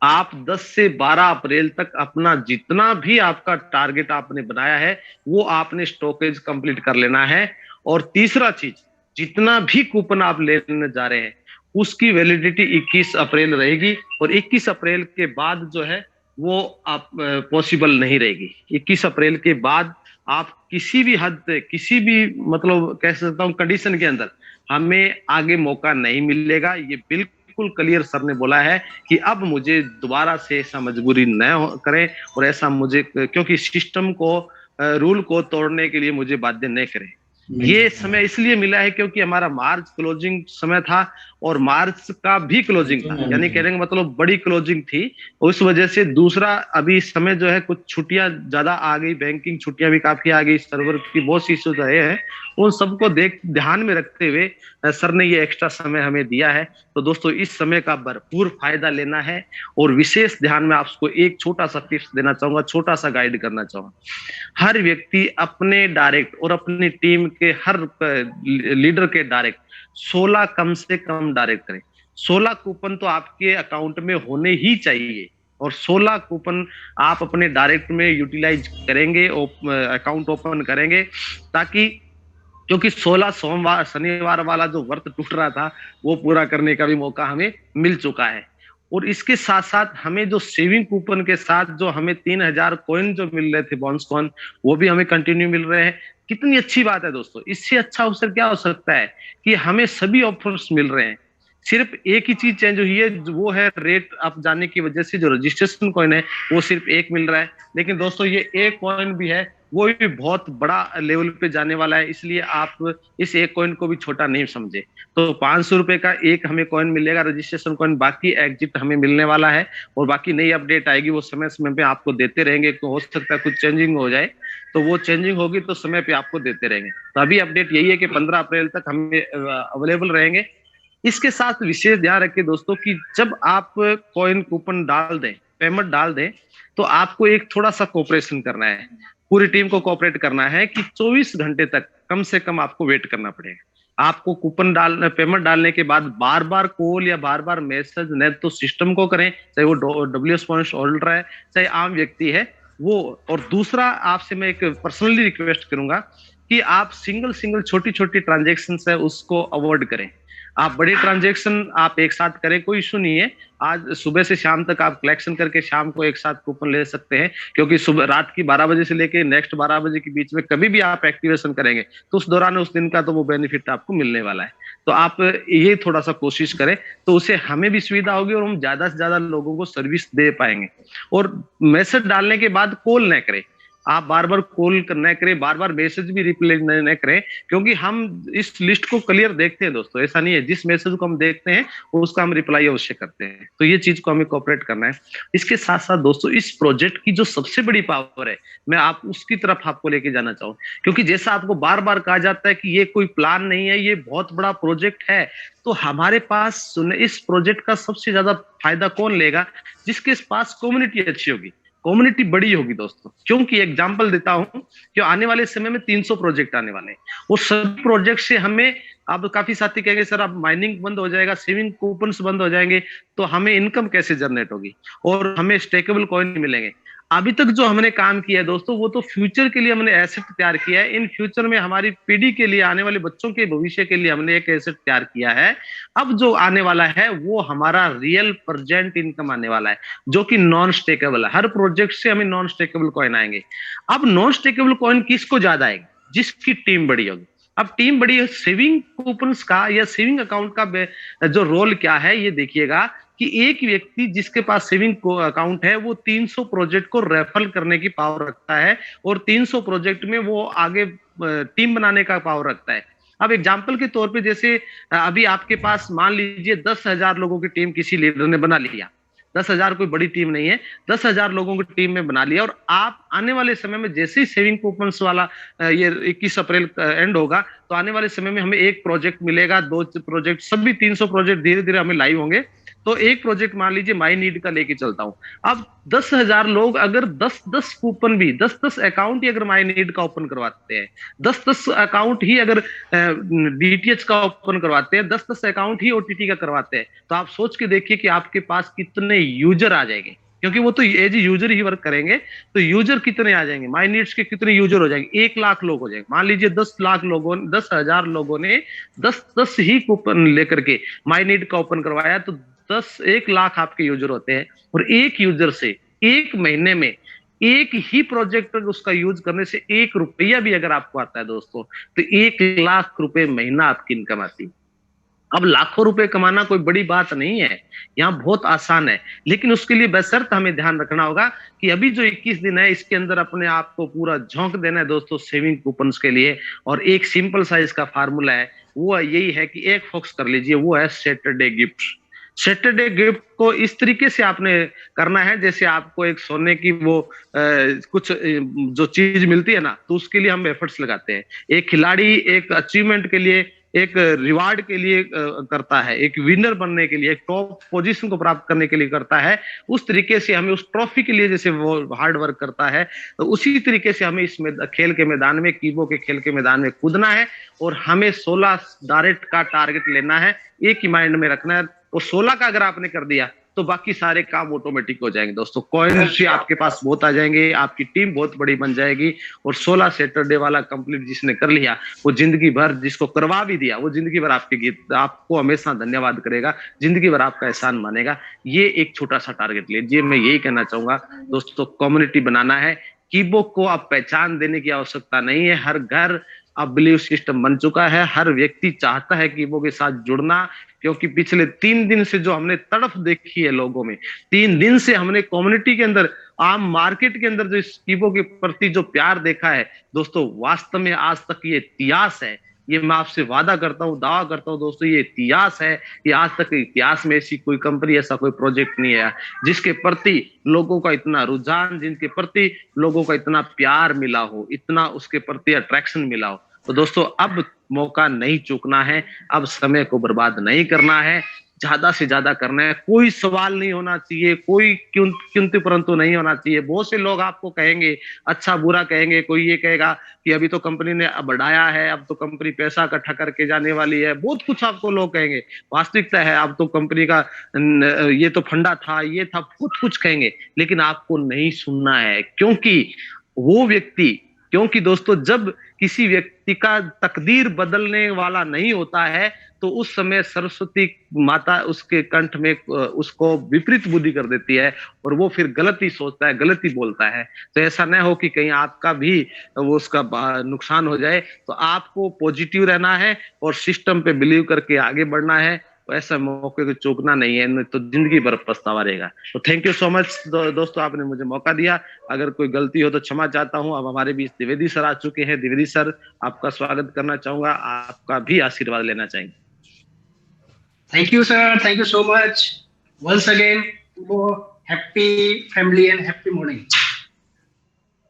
आप 10 से 12 अप्रैल तक अपना जितना भी आपका टारगेट आपने बनाया है वो आपने स्टॉकेज कंप्लीट कर लेना है। और तीसरा चीज, जितना भी कूपन आप लेने जा रहे हैं उसकी वैलिडिटी 21 अप्रैल रहेगी, और 21 अप्रैल के बाद जो है वो आप पॉसिबल नहीं रहेगी। 21 अप्रैल के बाद आप किसी भी हद पे, किसी भी मतलब कह सकता हूं कंडीशन के अंदर हमें आगे मौका नहीं मिलेगा। ये बिल्कुल क्लियर सर ने बोला है कि अब मुझे दोबारा से ऐसा मजबूरी न करें, और ऐसा मुझे, क्योंकि सिस्टम को, रूल को तोड़ने के लिए मुझे बाध्य न करें। ये समय इसलिए मिला है क्योंकि हमारा मार्च क्लोजिंग समय था, और मार्च का भी क्लोजिंग था, यानी कहने का मतलब बड़ी क्लोजिंग थी। उस वजह से दूसरा अभी समय जो है, कुछ छुट्टियां ज्यादा आ गई, बैंकिंग छुट्टियां भी काफी आ गई, सर्वर की बहुत इश्यूज रहे हैं, उन सबको ध्यान में रखते हुए सर ने ये एक्स्ट्रा समय हमें दिया है। तो दोस्तों इस समय का भरपूर फायदा लेना है। और विशेष ध्यान में आपको एक छोटा सा टिप्स देना चाहूंगा, छोटा सा गाइड करना चाहूंगा। हर व्यक्ति अपने डायरेक्ट और अपनी टीम के हर लीडर के डायरेक्ट 16 कम से कम डायरेक्ट करें। 16 कूपन तो आपके अकाउंट में होने ही चाहिए, और 16 कूपन आप अपने डायरेक्ट में यूटिलाइज करेंगे, अकाउंट ओपन करेंगे, ताकि, क्योंकि 16 सोमवार शनिवार वाला जो व्रत टूट रहा था वो पूरा करने का भी मौका हमें मिल चुका है। और इसके साथ साथ हमें जो सेविंग कूपन के साथ जो हमें 3000 कॉइन जो मिल रहे थे, बोनस कॉइन, वो भी हमें कंटिन्यू मिल रहे हैं। कितनी अच्छी बात है दोस्तों, इससे अच्छा अवसर क्या हो सकता है कि हमें सभी ऑफर्स मिल रहे हैं। सिर्फ एक ही चीज चेंज हुई है, वो है रेट अप जाने की वजह से जो रजिस्ट्रेशन कॉइन है वो सिर्फ एक मिल रहा है। लेकिन दोस्तों ये एक कॉइन भी है, वो भी बहुत बड़ा लेवल पे जाने वाला है, इसलिए आप इस एक कॉइन को भी छोटा नहीं समझे। तो 500 रुपए का एक हमें कॉइन मिलेगा रजिस्ट्रेशन कॉइन, बाकी एग्जिट हमें मिलने वाला है। और बाकी नई अपडेट आएगी, वो समय समय पे आपको देते रहेंगे। तो हो सकता है कुछ चेंजिंग हो जाए, तो वो चेंजिंग होगी तो समय पे आपको देते रहेंगे। तो अभी अपडेट यही है कि 15 अप्रैल तक हमें अवेलेबल रहेंगे। इसके साथ विशेष ध्यान रखिए दोस्तों कि जब आप कॉइन कूपन डाल दें, पेमेंट डाल दें, तो आपको एक थोड़ा सा कोऑपरेशन करना है, पूरी टीम को कोऑपरेट करना है कि 24 घंटे तक कम से कम आपको वेट करना पड़ेगा। आपको कूपन पेमेंट डालने के बाद बार बार कॉल या बार बार मैसेज न तो सिस्टम को करें, चाहे वो डब्ल्यूएस पॉइंट होल्डर है चाहे आम व्यक्ति है वो। और दूसरा आपसे मैं एक पर्सनली रिक्वेस्ट करूंगा कि आप सिंगल छोटी छोटी ट्रांजेक्शन है उसको अवॉइड करें। आप बड़े ट्रांजेक्शन आप एक साथ करें, कोई इशू नहीं है। आज सुबह से शाम तक आप कलेक्शन करके शाम को एक साथ कूपन ले सकते हैं, क्योंकि सुबह रात की 12 बजे से लेके नेक्स्ट 12 बजे के बीच में कभी भी आप एक्टिवेशन करेंगे तो उस दौरान उस दिन का तो वो बेनिफिट आपको मिलने वाला है। तो आप ये थोड़ा सा कोशिश करें, तो उसे हमें भी सुविधा होगी और हम ज्यादा से ज्यादा लोगों को सर्विस दे पाएंगे। और मैसेज डालने के बाद कॉल न करें, आप बार बार कॉल न करें, बार बार मैसेज भी रिप्लाई न करें, क्योंकि हम इस लिस्ट को क्लियर देखते हैं दोस्तों। ऐसा नहीं है, जिस मैसेज को हम देखते हैं उसका हम रिप्लाई अवश्य करते हैं। तो ये चीज को हमें कोऑपरेट करना है। इसके साथ साथ दोस्तों इस प्रोजेक्ट की जो सबसे बड़ी पावर है, मैं आप उसकी तरफ आपको लेके जाना चाहूँ, क्योंकि जैसा आपको बार बार कहा जाता है कि ये कोई प्लान नहीं है, ये बहुत बड़ा प्रोजेक्ट है। तो हमारे पास इस प्रोजेक्ट का सबसे ज्यादा फायदा कौन लेगा? जिसके पास कम्युनिटी अच्छी होगी, कम्युनिटी बड़ी होगी दोस्तों। क्योंकि एग्जांपल देता हूं कि आने वाले समय में 300 प्रोजेक्ट आने वाले हैं, वो सभी प्रोजेक्ट से हमें, अब काफी साथी कहेंगे सर अब माइनिंग बंद हो जाएगा, सेविंग कूपन्स बंद हो जाएंगे, तो हमें इनकम कैसे जनरेट होगी और हमें स्टेकेबल कॉइन मिलेंगे। अभी तक जो हमने काम किया है दोस्तों, वो तो फ्यूचर के लिए हमने एसेट तैयार किया है। इन फ्यूचर में हमारी पीढ़ी के लिए, आने वाले बच्चों के भविष्य के लिए हमने एक एसेट तैयार किया है। अब जो आने वाला है वो हमारा रियल प्रेजेंट इनकम आने वाला है, जो कि नॉन स्टेकेबल है। हर प्रोजेक्ट से हमें नॉन स्टेकेबल कॉइन आएंगे। अब नॉन स्टेकेबल कॉइन किसको ज्यादा आएगी? जिसकी टीम बड़ी होगी। अब टीम बड़ी है, सेविंग कूपन्स का या सेविंग अकाउंट का जो रोल क्या है ये देखिएगा कि एक व्यक्ति जिसके पास सेविंग अकाउंट है वो 300 प्रोजेक्ट को रेफर करने की पावर रखता है और 300 प्रोजेक्ट में वो आगे टीम बनाने का पावर रखता है। अब एग्जाम्पल के तौर पे जैसे अभी आपके पास मान लीजिए 10,000 लोगों की टीम किसी लीडर ने बना लिया। 10,000 कोई बड़ी टीम नहीं है, 10,000 लोगों की टीम में बना लिया, और आप आने वाले समय में जैसे ही सेविंग कूपन्स वाला ये 21 अप्रैल एंड होगा, तो आने वाले समय में हमें एक प्रोजेक्ट मिलेगा, 2 प्रोजेक्ट, सभी 300 प्रोजेक्ट धीरे धीरे हमें लाइव होंगे। तो एक प्रोजेक्ट मान लीजिए माई नीड का लेके चलता हूं। अब 10,000 लोग अगर 10-10 कूपन भी, 10-10 अकाउंट ही अगर माई नीड का ओपन करवाते हैं, 10-10 अकाउंट ही अगर डीटीएच का ओपन करवाते हैं, 10-10 अकाउंट ही ओटीटी का करवाते हैं, तो आप सोच के देखिए कि आपके पास कितने यूजर आ जाएंगे, क्योंकि वो तो एज यूजर ही वर्क करेंगे। तो यूजर कितने आ जाएंगे, माई नीड्स के कितने यूजर हो जाएंगे? 1 लाख लोग हो जाएंगे। मान लीजिए 10 लाख लोगों, 10,000 लोगों ने 10-10 ही कूपन लेकर के माई नीड का ओपन करवाया, तो 1 लाख आपके यूजर होते हैं। और एक यूजर से एक महीने में एक ही प्रोजेक्ट उसका यूज करने से 1 रुपया भी अगर आपको आता है दोस्तों, तो 1 लाख रुपए महीना आपकी इनकम आती है। अब लाखों रुपए कमाना कोई बड़ी बात नहीं है, यहाँ बहुत आसान है। लेकिन उसके लिए बशर्त हमें ध्यान रखना होगा कि अभी जो 21 दिन है, इसके अंदर अपने आप को पूरा झोंक देना है दोस्तों सेविंग कूपन्स के लिए। और एक सिंपल सा इसका फार्मूला है, वो यही है कि एक फोकस कर लीजिए, वो है सैटरडे गिफ्ट। सैटरडे गिफ्ट को इस तरीके से आपने करना है जैसे आपको एक सोने की वो कुछ जो चीज मिलती है ना, तो उसके लिए हम एफर्ट्स लगाते हैं। एक खिलाड़ी एक अचीवमेंट के लिए, एक रिवार्ड के लिए करता है, एक विनर बनने के लिए, एक टॉप पोजीशन को प्राप्त करने के लिए करता है। उस तरीके से हमें उस ट्रॉफी के लिए जैसे वो हार्ड वर्क करता है, तो उसी तरीके से हमें इस खेल के मैदान में, कीबो के खेल के मैदान में कूदना है। और हमें 16 डायरेक्ट का टारगेट लेना है, एक ही माइंड में रखना है। और 16 का अगर आपने कर दिया तो बाकी सारे काम ऑटोमेटिक हो जाएंगे दोस्तों। कॉइन्स भी आपके पास बहुत आ जाएंगे, आपकी टीम बहुत बड़ी बन जाएगी। और 16 सैटरडे वाला कंप्लीट जिसने कर लिया, वो जिंदगी भर, जिसको करवा भी दिया, वो जिंदगी भर आपके गीत आपको हमेशा धन्यवाद करेगा, जिंदगी भर आपका एहसान मानेगा। ये एक छोटा सा टारगेट लीजिए। मैं यही कहना चाहूंगा दोस्तों, कम्युनिटी बनाना है। कीबो को अब पहचान देने की आवश्यकता नहीं है, हर घर अब बिलीव सिस्टम बन चुका है। हर व्यक्ति चाहता है कीबो के साथ जुड़ना, क्योंकि पिछले 3 दिन से जो हमने तड़फ देखी है लोगों में, 3 दिन से हमने कम्युनिटी के अंदर, आम मार्केट के अंदर जो इस कीबो के प्रति जो प्यार देखा है दोस्तों, वास्तव में आज तक ये इतिहास है। ये मैं आपसे वादा करता हूँ, दावा करता हूँ दोस्तों, ये इतिहास है कि आज तक इतिहास में ऐसी कोई कंपनी, ऐसा कोई प्रोजेक्ट नहीं है जिसके प्रति लोगों का इतना रुझान, जिनके प्रति लोगों का इतना प्यार मिला हो, इतना उसके प्रति अट्रैक्शन मिला हो। तो दोस्तों अब मौका नहीं चूकना है, अब समय को बर्बाद नहीं करना है, ज्यादा से ज्यादा करना है। कोई सवाल नहीं होना चाहिए, कोई किंतु परंतु नहीं होना चाहिए। बहुत से लोग आपको कहेंगे, अच्छा बुरा कहेंगे। कोई ये कहेगा कि अभी तो कंपनी ने बढ़ाया है, अब तो कंपनी पैसा इकट्ठा करके जाने वाली है, बहुत कुछ आपको लोग कहेंगे। वास्तविकता है अब तो कंपनी का ये तो फंडा था, ये था, बहुत कुछ कहेंगे। लेकिन आपको नहीं सुनना है, क्योंकि दोस्तों जब किसी व्यक्ति का तकदीर बदलने वाला नहीं होता है, तो उस समय सरस्वती माता उसके कंठ में उसको विपरीत बुद्धि कर देती है और वो फिर गलती सोचता है, गलती बोलता है। तो ऐसा न हो कि कहीं आपका भी वो उसका नुकसान हो जाए। तो आपको पॉजिटिव रहना है और सिस्टम पे बिलीव करके आगे बढ़ना है। तो ऐसा मौके को चूकना नहीं है, नहीं तो जिंदगी भर पछतावा रहेगा। तो थैंक यू सो मच दोस्तों, आपने मुझे मौका दिया। अगर कोई गलती हो तो क्षमा चाहता हूं। अब हमारे बीच द्विवेदी सर आ चुके हैं। द्विवेदी सर, आपका स्वागत करना चाहूंगा, आपका भी आशीर्वाद लेना चाहेंगे। Thank you, sir. Thank you so much. Once again, happy family and happy morning.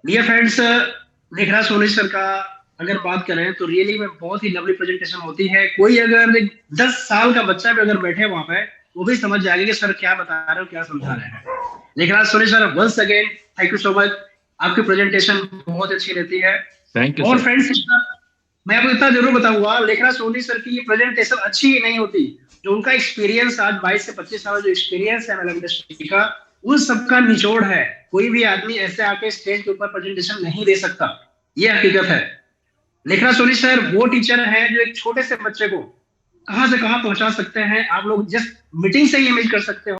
Dear friends, Lekhraj Soni sir का अगर बात करें तो रियली में बहुत ही लवली प्रेजेंटेशन होती है। कोई अगर 10 साल का बच्चा भी अगर बैठे वहां पे, वो भी समझ जाएगा कि सर क्या बता रहे हो, क्या समझा रहे हैं। Lekhraj Soni sir, once again, thank you so much. आपकी प्रेजेंटेशन बहुत अच्छी रहती है। थैंक यू और सर। फ्रेंड्स, मैं आपको इतना जरूर बताऊंगा, लेखराज सोनी सर की ये प्रेजेंटेशन अच्छी ही नहीं होती, जो उनका एक्सपीरियंस आज 22 से 25 साल जो एक्सपीरियंस है एमएलएम इंडस्ट्री का, उन सबका निचोड़ है। कोई भी आदमी ऐसे आके स्टेज के ऊपर प्रेजेंटेशन नहीं दे सकता, ये हकीकत है। लेखराज सोनी सर वो टीचर है जो एक छोटे से बच्चे को कहां से कहां पहुंचा सकते हैं। आप लोग जस्ट मीटिंग से ही इमेज कर सकते हो।